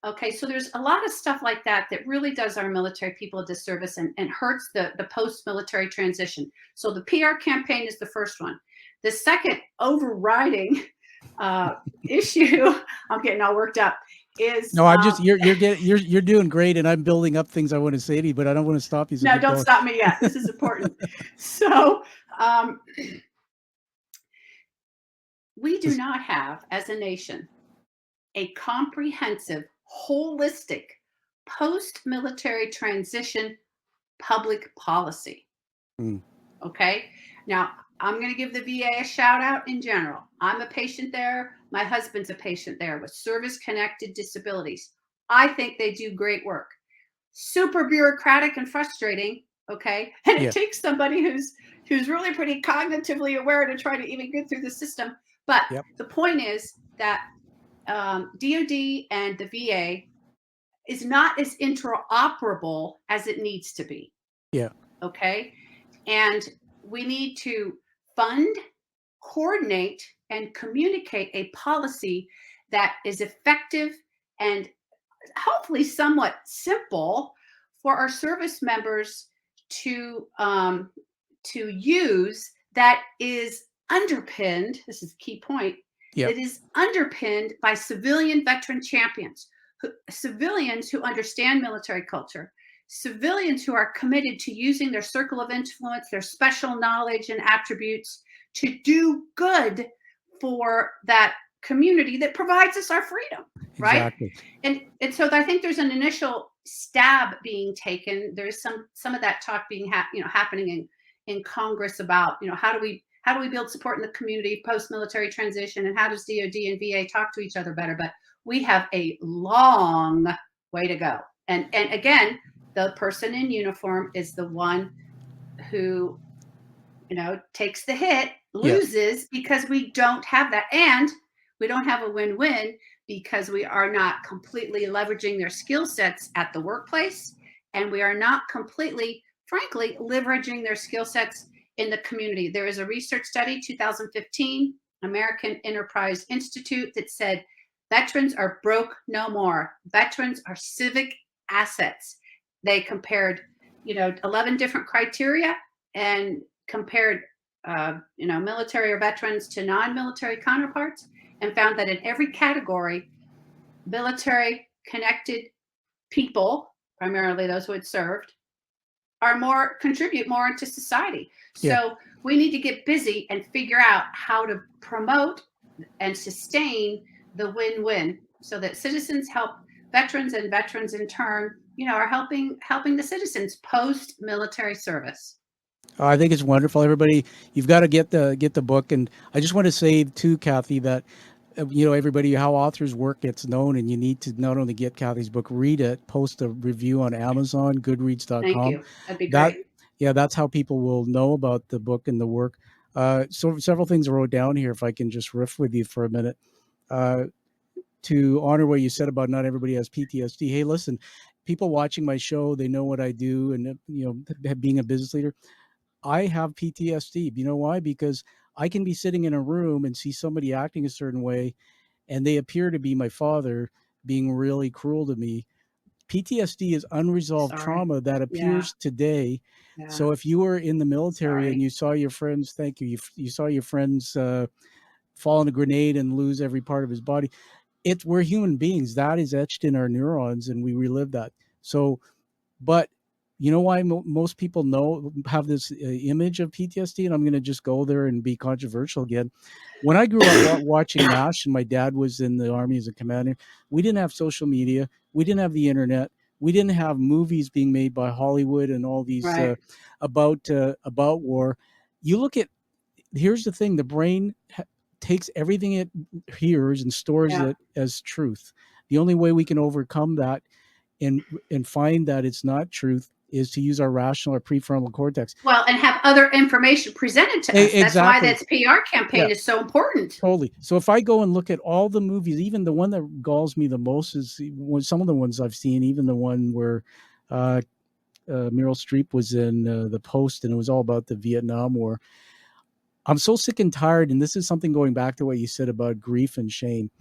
Okay, so there's a lot of stuff like that that really does our military people a disservice and hurts the post-military transition. So the PR campaign is the first one. The second overriding issue, I'm getting all worked up, is I'm just you're doing great, and I'm building up things I want to say to you, but I don't want to stop you. No, don't stop me yet. This is important. So we do not have, as a nation, a comprehensive, holistic post-military transition public policy. Okay, now I'm going to give the VA a shout out in general. I'm a patient there. My husband's a patient there with service-connected disabilities. I think they do great work. Super bureaucratic and frustrating, okay? And it takes somebody who's really pretty cognitively aware to try to even get through the system. But the point is that DOD and the VA is not as interoperable as it needs to be. Yeah. Okay. And we need to fund, coordinate, and communicate a policy that is effective and hopefully somewhat simple for our service members to use, that is underpinned, this is a key point, Yep. it is underpinned by civilian veteran champions, civilians who understand military culture, civilians who are committed to using their circle of influence, their special knowledge and attributes to do good for that community that provides us our freedom, right? Exactly. And so I think there's an initial stab being taken. There's some of that talk being happening in Congress about, how do we build support in the community post-military transition, and how does DoD and VA talk to each other better? But we have a long way to go. And again, the person in uniform is the one who, takes the hit, loses, because we don't have that. And we don't have a win-win because we are not completely leveraging their skill sets at the workplace. And we are not completely, frankly, leveraging their skill sets in the community. There is a research study, 2015, American Enterprise Institute, that said veterans are broke no more. Veterans are civic assets. They compared, 11 different criteria and compared, military or veterans to non-military counterparts, and found that in every category, military connected people, primarily those who had served, contribute more into society. So we need to get busy and figure out how to promote and sustain the win-win, so that citizens help veterans, and veterans in turn, are helping the citizens post-military service. I think it's wonderful. Everybody, you've got to get the book. And I just want to say too, Kathy, that everybody, how authors' work gets known, and you need to not only get Kathy's book, read it, post a review on Amazon, Goodreads.com. Thank you. That'd be great. That's how people will know about the book and the work. So several things I wrote down here, if I can just riff with you for a minute. To honor what you said about not everybody has PTSD. Hey, listen, people watching my show, they know what I do, and being a business leader, I have PTSD. You know why? Because I can be sitting in a room and see somebody acting a certain way, and they appear to be my father being really cruel to me. PTSD is unresolved trauma that appears today. Yeah. So if you were in the military and you saw your friends, you saw your friends fall in a grenade and lose every part of his body, we're human beings. That is etched in our neurons, and we relive that. So, but you know why most people have this image of PTSD? And I'm going to just go there and be controversial again. When I grew up watching MASH, and my dad was in the Army as a commander, we didn't have social media. We didn't have the internet. We didn't have movies being made by Hollywood and all these about war. You look at, here's the thing, the brain takes everything it hears and stores it as truth. The only way we can overcome that and find that it's not truth is to use our rational or prefrontal cortex. Well, and have other information presented to us. That's why this PR campaign is so important. Totally. So if I go and look at all the movies, even the one that galls me the most is some of the ones I've seen, even the one where Meryl Streep was in The Post, and it was all about the Vietnam War. I'm so sick and tired, and this is something going back to what you said about grief and shame.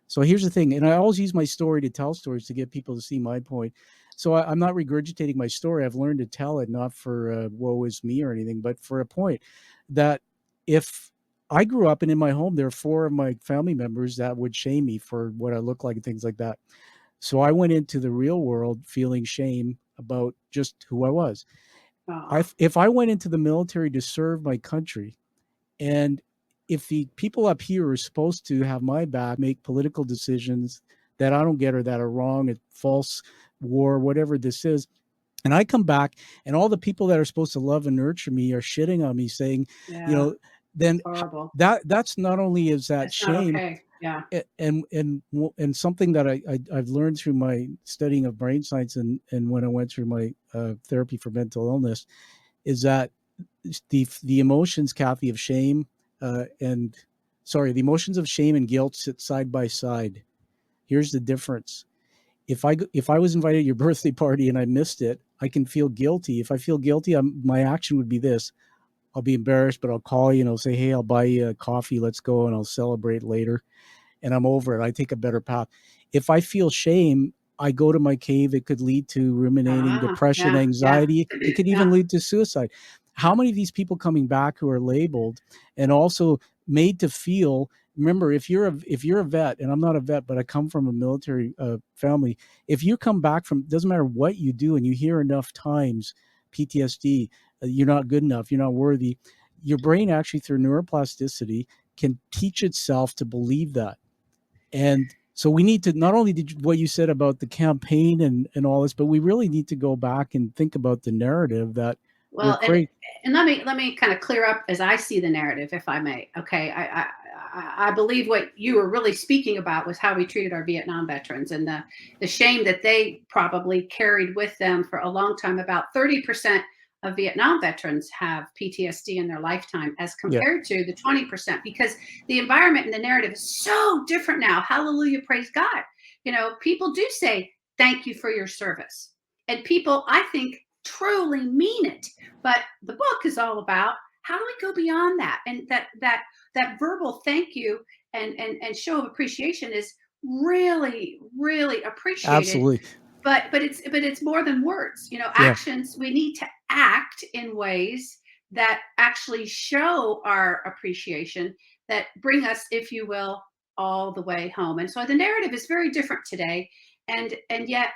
So here's the thing, and I always use my story to tell stories to get people to see my point. So I'm not regurgitating my story. I've learned to tell it, not for woe is me or anything, but for a point that if I grew up and in my home, there are 4 of my family members that would shame me for what I look like and things like that. So I went into the real world feeling shame about just who I was. If I went into the military to serve my country, and if the people up here are supposed to have my back, make political decisions that I don't get or that are wrong, a false war, whatever this is, and I come back and all the people that are supposed to love and nurture me are shitting on me, saying, then that's not only is that that's shame, and something that I've learned through my studying of brain science and when I went through my therapy for mental illness, is that the emotions, Kathy, of shame the emotions of shame and guilt sit side by side. Here's the difference. If I was invited to your birthday party and I missed it, I can feel guilty. If I feel guilty, my action would be this. I'll be embarrassed, but I'll call you and I'll say, hey, I'll buy you a coffee. Let's go and I'll celebrate later. And I'm over it. I take a better path. If I feel shame, I go to my cave. It could lead to ruminating, depression, Yeah, yeah, anxiety. It could even yeah. lead to suicide. How many of these people coming back who are labeled and also made to feel, remember, if you're a vet, and I'm not a vet, but I come from a military family, if you come back from, doesn't matter what you do, and you hear enough times PTSD, you're not good enough, you're not worthy, your brain actually through neuroplasticity can teach itself to believe that. And so we need to, not only did what you said about the campaign and all this, but we really need to go back and think about the narrative that we're Well, creating. and let me kind of clear up as I see the narrative, if I may. Okay, I believe what you were really speaking about was how we treated our Vietnam veterans and the shame that they probably carried with them for a long time. About 30% of Vietnam veterans have PTSD in their lifetime, as compared to the 20%, because the environment and the narrative is so different now. Hallelujah, praise God. You know, people do say thank you for your service, and people, I think, truly mean it. But the book is all about how do we go beyond that, and that verbal thank you and show of appreciation is really, really appreciated. Absolutely. But it's more than words. You know, actions. We need to act in ways that actually show our appreciation, that bring us, if you will, all the way home. And so the narrative is very different today. And yet,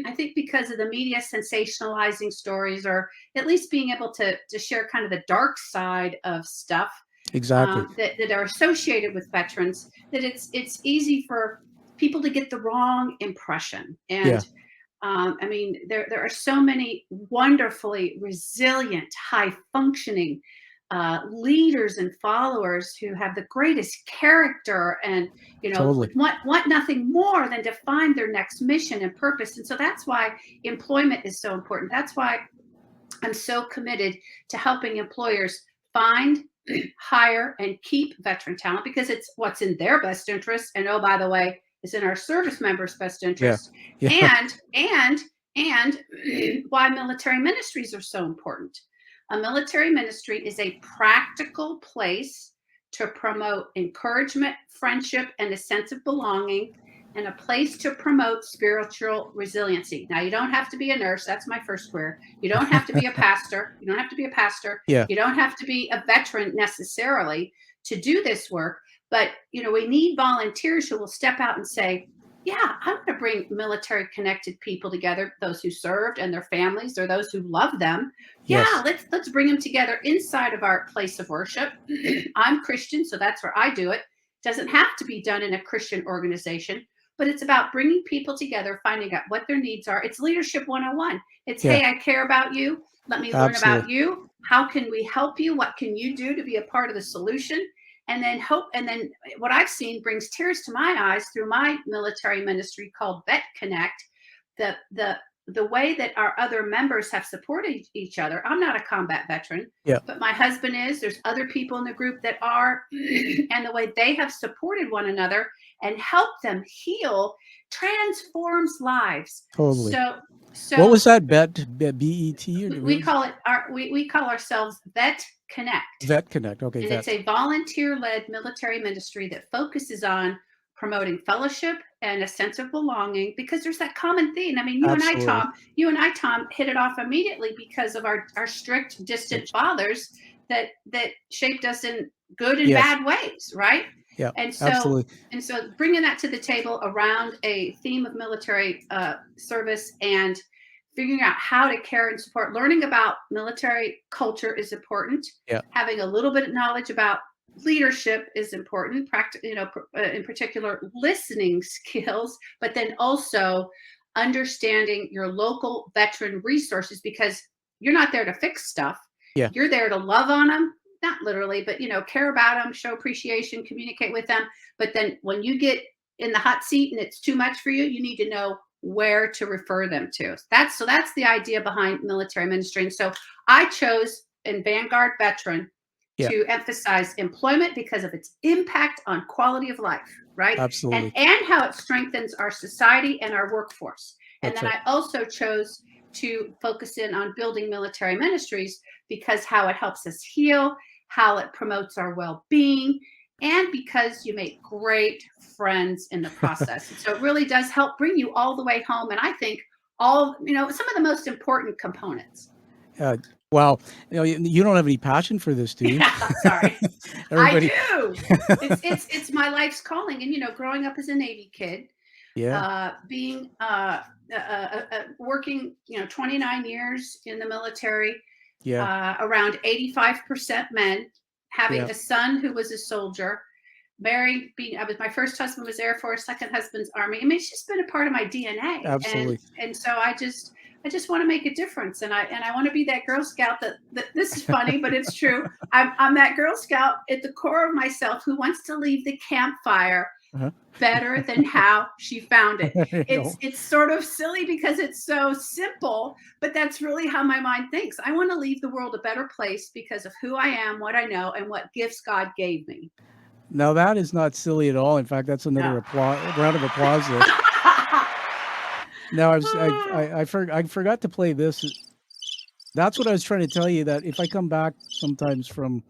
I think because of the media sensationalizing stories, or at least being able to share kind of the dark side of stuff, Exactly. that are associated with veterans, that it's easy for people to get the wrong impression. And I mean, there are so many wonderfully resilient, high functioning leaders and followers who have the greatest character, and Totally. want nothing more than to find their next mission and purpose. And so that's why employment is so important. That's why I'm so committed to helping employers find, hire, and keep veteran talent, because it's what's in their best interest. And oh, by the way, it's in our service members' best interest. And why military ministries are so important. A military ministry is a practical place to promote encouragement, friendship, and a sense of belonging, and a place to promote spiritual resiliency. Now, you don't have to be a nurse. That's my first career. You don't have to be a pastor. You don't have to be a pastor. You don't have to be a veteran necessarily to do this work. But, we need volunteers who will step out and say, yeah, I'm going to bring military connected people together, those who served and their families, or those who love them. Yeah, let's bring them together inside of our place of worship. I'm Christian, so that's where I do it. Doesn't have to be done in a Christian organization, but it's about bringing people together, finding out what their needs are. It's leadership 101. It's, hey, I care about you. Let me learn about you. How can we help you? What can you do to be a part of the solution? And then what I've seen brings tears to my eyes through my military ministry called Vet Connect. The way that our other members have supported each other. I'm not a combat veteran, but my husband is. There's other people in the group that are, and the way they have supported one another and helped them heal transforms lives. Totally. So what was that, B-E-T? We call it we call ourselves Vet Connect. Vet Connect. Okay. And it's a volunteer-led military ministry that focuses on promoting fellowship and a sense of belonging, because there's that common theme. I mean, you and I, Tom, hit it off immediately because of our strict, distant fathers that shaped us in good and bad ways, right? Yeah, and so absolutely. And so bringing that to the table around a theme of military service, and figuring out how to care and support, learning about military culture is important. Having a little bit of knowledge about leadership is important. In particular, listening skills, but then also understanding your local veteran resources, because you're not there to fix stuff. You're there to love on them. Not literally, but care about them, show appreciation, communicate with them. But then when you get in the hot seat and it's too much for you, you need to know where to refer them to. That's the idea behind military ministry. And so I chose in Vanguard Veteran to emphasize employment because of its impact on quality of life, right? Absolutely. And how it strengthens our society and our workforce. And then I also chose to focus in on building military ministries because how it helps us heal, how it promotes our well-being, and because you make great friends in the process. So it really does help bring you all the way home. And I think some of the most important components. Uh, wow. You don't have any passion for this, do you? Yeah, sorry. I Everybody. do. It's my life's calling. And growing up as a Navy kid, Yeah. being working 29 years in the military, Yeah. around 85% men, having Yeah. a son who was a soldier, married, my first husband was Air Force, second husband's Army. I mean, it's just been a part of my DNA. Absolutely. And so I just want to make a difference. And I want to be that Girl Scout that this is funny, but it's true. I'm that Girl Scout at the core of myself who wants to leave the campfire Uh-huh. better than how she found it. There you go. It's sort of silly because it's so simple, but that's really how my mind thinks. I want to leave the world a better place because of who I am, what I know, and what gifts God gave me. Now that is not silly at all. In fact, that's another round of applause there. Now I forgot to play this. That's what I was trying to tell you, that if I come back sometimes from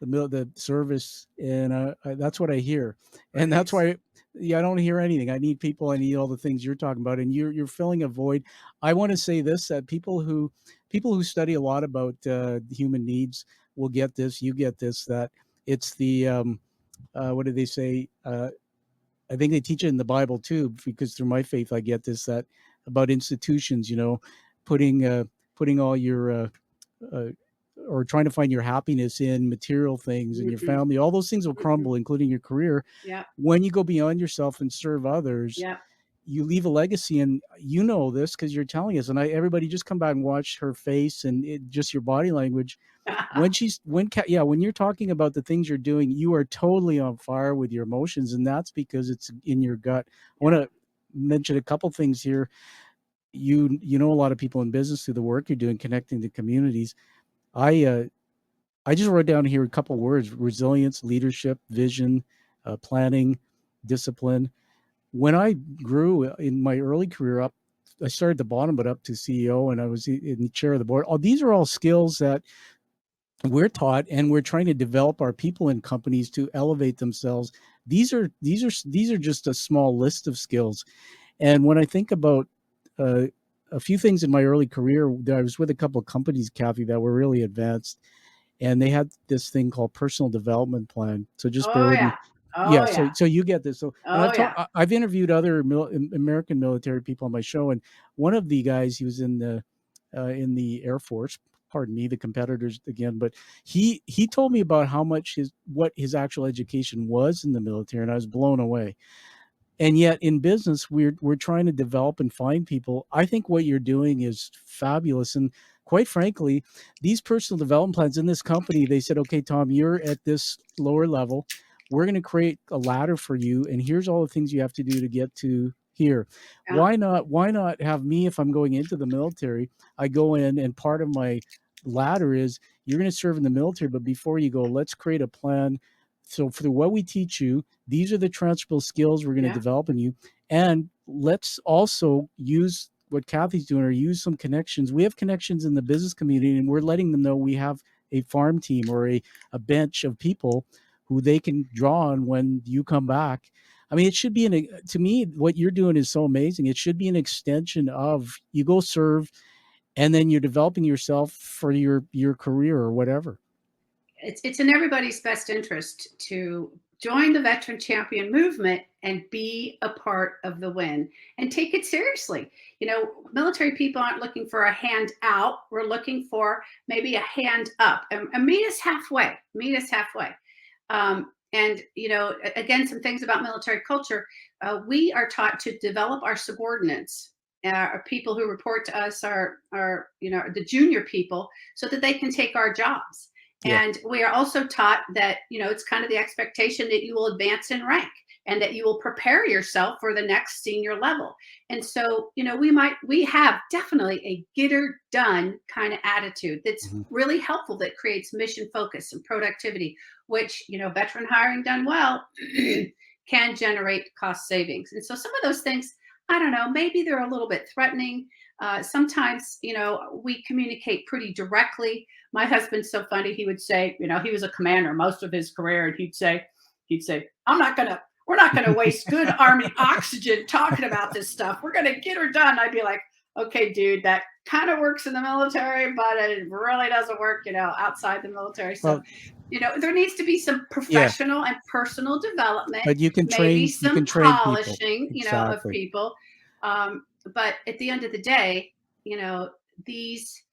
the service, and that's what I hear, and that's why I don't hear anything. I need people. I need all the things you're talking about, and you're filling a void. I want to say this, that people who study a lot about human needs will get this. You get this, that it's the what do they say? I think they teach it in the Bible too, because through my faith, I get this, that about institutions, putting all your, or trying to find your happiness in material things and your family, all those things will crumble, including your career. Yeah. When you go beyond yourself and serve others, Yeah. you leave a legacy. And you know this because you're telling us, and everybody just come back and watch her face and just your body language. When you're talking about the things you're doing, you are totally on fire with your emotions, and that's because it's in your gut. I want to mention a couple things here. You know a lot of people in business through the work you're doing, connecting to communities. I just wrote down here a couple words: resilience, leadership, vision, planning, discipline. When I grew in my early career up, I started at the bottom, but up to CEO, and I was in the chair of the board. These are all skills that we're taught, and we're trying to develop our people in companies to elevate themselves. These are just a small list of skills. And when I think about a few things in my early career, I was with a couple of companies, Kathy, that were really advanced, and they had this thing called personal development plan. So just bear with me. Oh, So you get this. So, and I've interviewed other American military people on my show, and one of the guys, he was in the Air Force. Pardon me, the competitors again, but he told me about how much what his actual education was in the military, and I was blown away. And yet in business, we're trying to develop and find people. I think what you're doing is fabulous. And quite frankly, these personal development plans in this company, they said, okay, Tom, you're at this lower level. We're going to create a ladder for you, and here's all the things you have to do to get to here. Yeah. Why not have me, if I'm going into the military, I go in, and part of my ladder is you're going to serve in the military, but before you go, let's create a plan. So for what we teach you, these are the transferable skills we're going to develop in you. And let's also use what Kathy's doing, or use some connections. We have connections in the business community, and we're letting them know we have a farm team or a bench of people who they can draw on when you come back. I mean, it should be to me, what you're doing is so amazing. It should be an extension of, you go serve, and then you're developing yourself for your career or whatever. It's in everybody's best interest to join the Veteran Champion movement and be a part of the win and take it seriously. Military people aren't looking for a hand out. We're looking for maybe a hand up, and meet us halfway. And again, some things about military culture. We are taught to develop our subordinates. Our people who report to us are the junior people, so that they can take our jobs. Yeah. And we are also taught that, it's kind of the expectation that you will advance in rank and that you will prepare yourself for the next senior level. And so, we have definitely a get her done kind of attitude that's really helpful, that creates mission focus and productivity, which, veteran hiring done well can generate cost savings. And so some of those things, I don't know, maybe they're a little bit threatening. Sometimes, we communicate pretty directly. My husband's so funny. He would say, he was a commander most of his career, and he'd say, we're not gonna waste good Army oxygen talking about this stuff. We're gonna get her done. I'd be like, okay, dude, that kind of works in the military, but it really doesn't work, outside the military. So, there needs to be some professional and personal development, but you can maybe train, some polishing, exactly. of people. But at the end of the day, these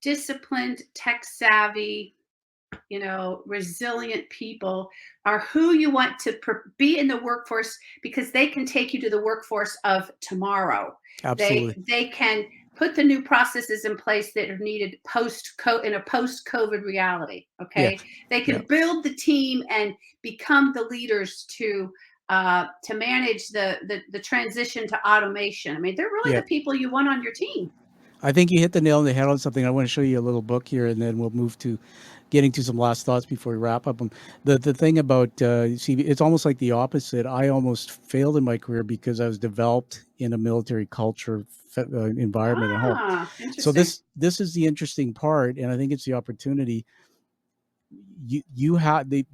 disciplined, tech savvy, resilient people are who you want to be in the workforce, because they can take you to the workforce of tomorrow. Absolutely. They can put the new processes in place that are needed in a post-COVID reality. Okay. Yeah. They can build the team and become the leaders to manage the transition to automation. I mean, they're really the people you want on your team. I think you hit the nail on the head on something. I want to show you a little book here, and then we'll move to getting to some last thoughts before we wrap up. The thing about, see, it's almost like the opposite. I almost failed in my career because I was developed in a military culture environment at home. So this is the interesting part, and I think it's the opportunity. You have the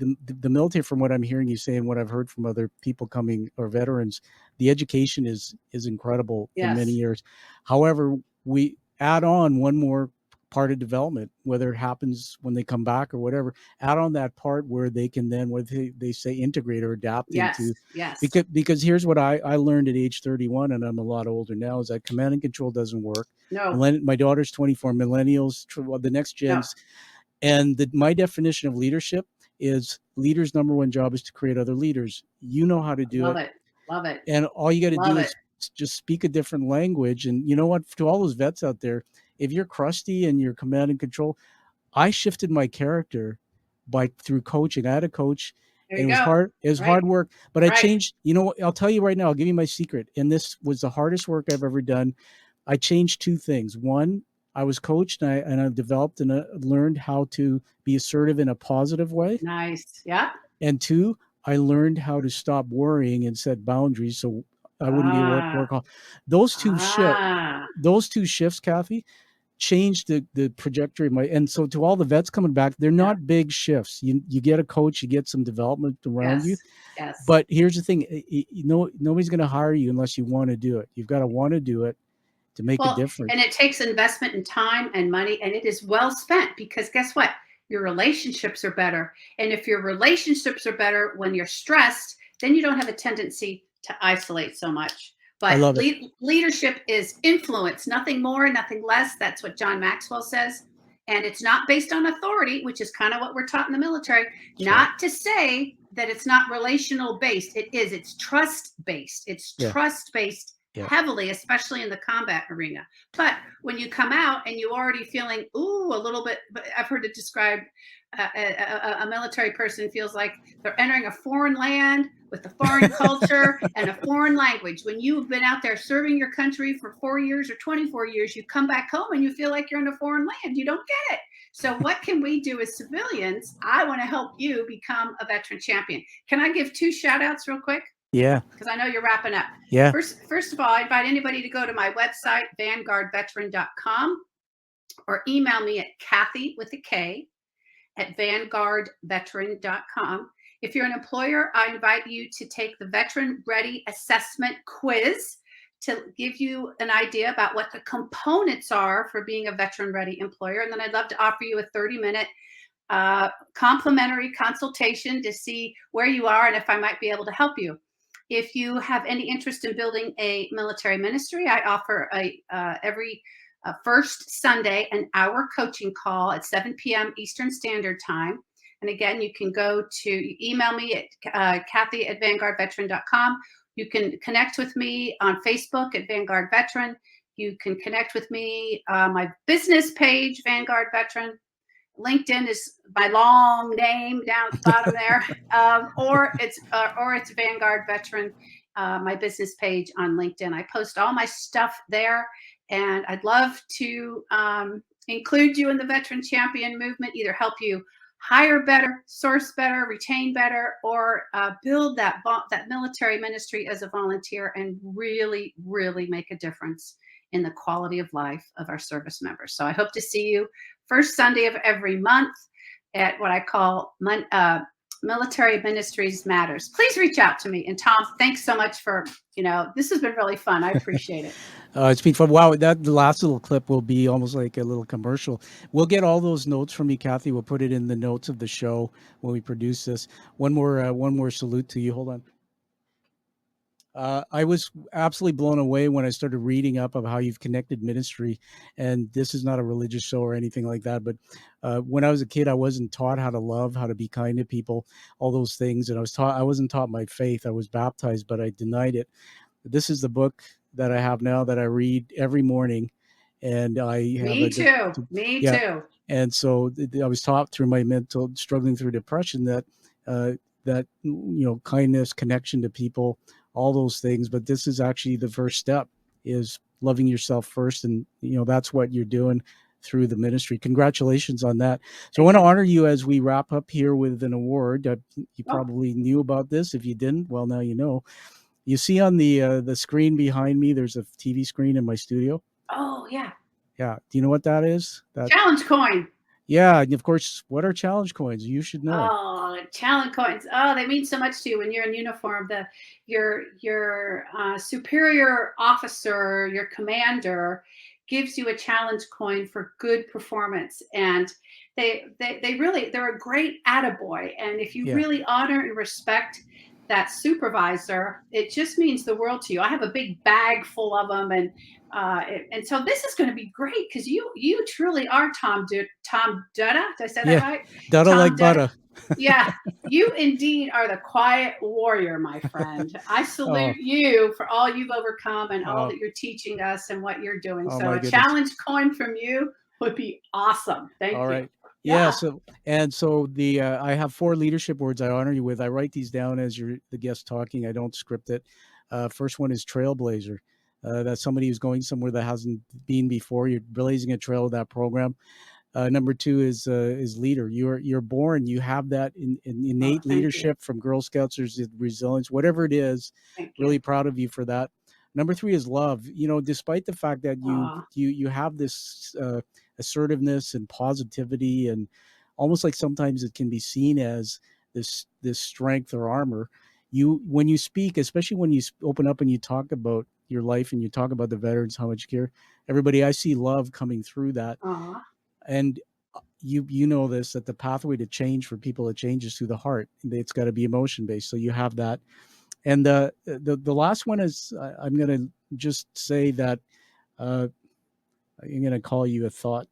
military, from what I'm hearing you say and what I've heard from other people coming, or veterans, the education is incredible in many years. However, we add on one more part of development, whether it happens when they come back or whatever, add on that part where they can then, what they say, integrate or adapt into. Because here's what I learned at age 31, and I'm a lot older now, is that command and control doesn't work. No. My daughter's 24, millennials, the next gens. No. And my definition of leadership is, leaders' number one job is to create other leaders. You know how to do it. Love it. And all you got to do is just speak a different language. And you know what? To all those vets out there, if you're crusty and you're command and control, I shifted my character through coaching. I had a coach, and it was hard. It was hard work, but I changed. I'll tell you right now. I'll give you my secret. And this was the hardest work I've ever done. I changed two things. One, I was coached, and I developed and learned how to be assertive in a positive way. Nice. Yeah. And two, I learned how to stop worrying and set boundaries so I wouldn't be a workaholic. Those two shifts, Kathy, changed the trajectory of my. And so to all the vets coming back, they're not big shifts. You get a coach, you get some development around you. Yes. But here's the thing, nobody's going to hire you unless you want to do it. You've got to want to do it to make a difference. And it takes investment in time and money, and it is well spent, because guess what? Your relationships are better. And if your relationships are better when you're stressed, then you don't have a tendency to isolate so much. But leadership is influence, nothing more, nothing less. That's what John Maxwell says. And it's not based on authority, which is kind of what we're taught in the military. Sure. Not to say that it's not relational based. It is. It's trust based. It's trust based. Heavily, especially in the combat arena. But when you come out and you're already feeling, a little bit, I've heard it described, a military person feels like they're entering a foreign land with a foreign culture and a foreign language. When you've been out there serving your country for 4 years or 24 years, you come back home and you feel like you're in a foreign land. You don't get it. So what can we do as civilians? I want to help you become a veteran champion. Can I give 2 shout outs real quick? Yeah. Because I know you're wrapping up. Yeah. First of all, I invite anybody to go to my website, vanguardveteran.com, or email me at Kathy with a K at vanguardveteran.com. If you're an employer, I invite you to take the Veteran Ready Assessment Quiz to give you an idea about what the components are for being a veteran ready employer. And then I'd love to offer you a 30-minute complimentary consultation to see where you are and if I might be able to help you. If you have any interest in building a military ministry, I offer every first Sunday an hour coaching call at 7 p.m. Eastern Standard Time. And again, you can email me at Kathy at vanguardveteran.com. You can connect with me on Facebook at Vanguard Veteran. You can connect with me on my business page, Vanguard Veteran. LinkedIn is my long name down at the bottom there, or it's Vanguard Veteran, my business page on LinkedIn. I post all my stuff there, and I'd love to include you in the Veteran Champion movement, either help you hire better, source better, retain better, or build that military ministry as a volunteer and really, really make a difference in the quality of life of our service members. So I hope to see you first Sunday of every month at what I call Military Ministries Matters. Please reach out to me. And Tom, thanks so much for, this has been really fun. I appreciate it. It's been fun. Wow, the last little clip will be almost like a little commercial. We'll get all those notes from you, Kathy. We'll put it in the notes of the show when we produce this. One more salute to you. Hold on. I was absolutely blown away when I started reading up of how you've connected ministry, and this is not a religious show or anything like that. But when I was a kid, I wasn't taught how to love, how to be kind to people, all those things. And I wasn't taught my faith. I was baptized, but I denied it. This is the book that I have now that I read every morning, and I have Me too. And so I was taught through my struggling through depression that kindness, connection to people, all those things. But this is actually the first step, is loving yourself first. And, that's what you're doing through the ministry. Congratulations on that. So I want to honor you as we wrap up here with an award. You probably knew about this. If you didn't, well, now you know. You see on the screen behind me, there's a TV screen in my studio. Oh, yeah. Yeah. Do you know what that is? Challenge coin. Yeah. And of course, what are challenge coins? You should know. Oh, challenge coins. Oh, they mean so much to you when you're in uniform. Your superior officer, your commander, gives you a challenge coin for good performance. And they're a great attaboy. And if you really honor and respect that supervisor, it just means the world to you. I have a big bag full of them, and so this is going to be great because you truly are Tom Dutta. Did I say that right? Dutta like butter. Yeah, you indeed are the quiet warrior, my friend. I salute you for all you've overcome and all that you're teaching us and what you're doing. So a challenge coin from you would be awesome. Thank you. All right. Yeah. So I have 4 leadership words I honor you with. I write these down as you're the guest talking. I don't script it. First one is trailblazer. That's somebody who's going somewhere that hasn't been before. You're blazing a trail with that program. Number 2 is leader. You're born. You have that innate leadership from Girl Scouts or resilience, whatever it is. Really proud of you for that. Number 3 is love. Despite the fact that you have this assertiveness and positivity, and almost like sometimes it can be seen as this strength or armor. When you speak, especially when you open up and you talk about your life and you talk about the veterans, how much you care, everybody, I see love coming through that. And you know this, that the pathway to change for people, it changes through the heart. It's got to be emotion based. So you have that. And the last one is, I'm going to just say that I'm going to call you a thought.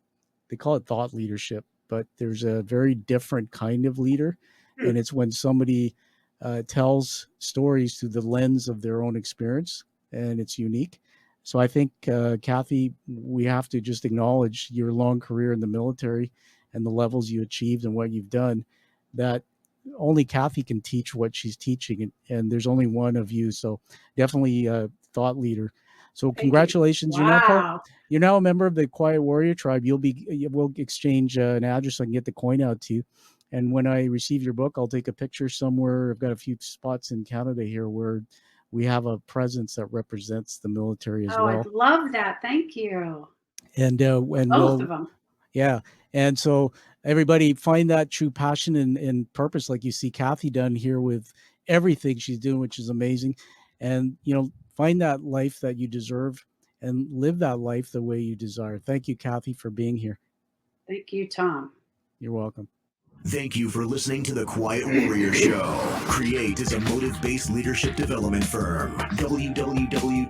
They call it thought leadership, but there's a very different kind of leader. And it's when somebody tells stories through the lens of their own experience, and it's unique. So I think, Kathy, we have to just acknowledge your long career in the military and the levels you achieved and what you've done, that only Kathy can teach what she's teaching. And there's only one of you. So definitely a thought leader. So congratulations. Wow. You're now a member of the Quiet Warrior Tribe. We'll exchange an address so I can get the coin out to you. And when I receive your book, I'll take a picture somewhere. I've got a few spots in Canada here where we have a presence that represents the military as well. I'd love that. Thank you. And both of them. Yeah. And so everybody find that true passion and purpose, like you see Kathy done here with everything she's doing, which is amazing. And, find that life that you deserve and live that life the way you desire. Thank you, Kathy, for being here. Thank you, Tom. You're welcome. Thank you for listening to The Quiet Warrior Show. Create is a motive-based leadership development firm. www.kreat.ca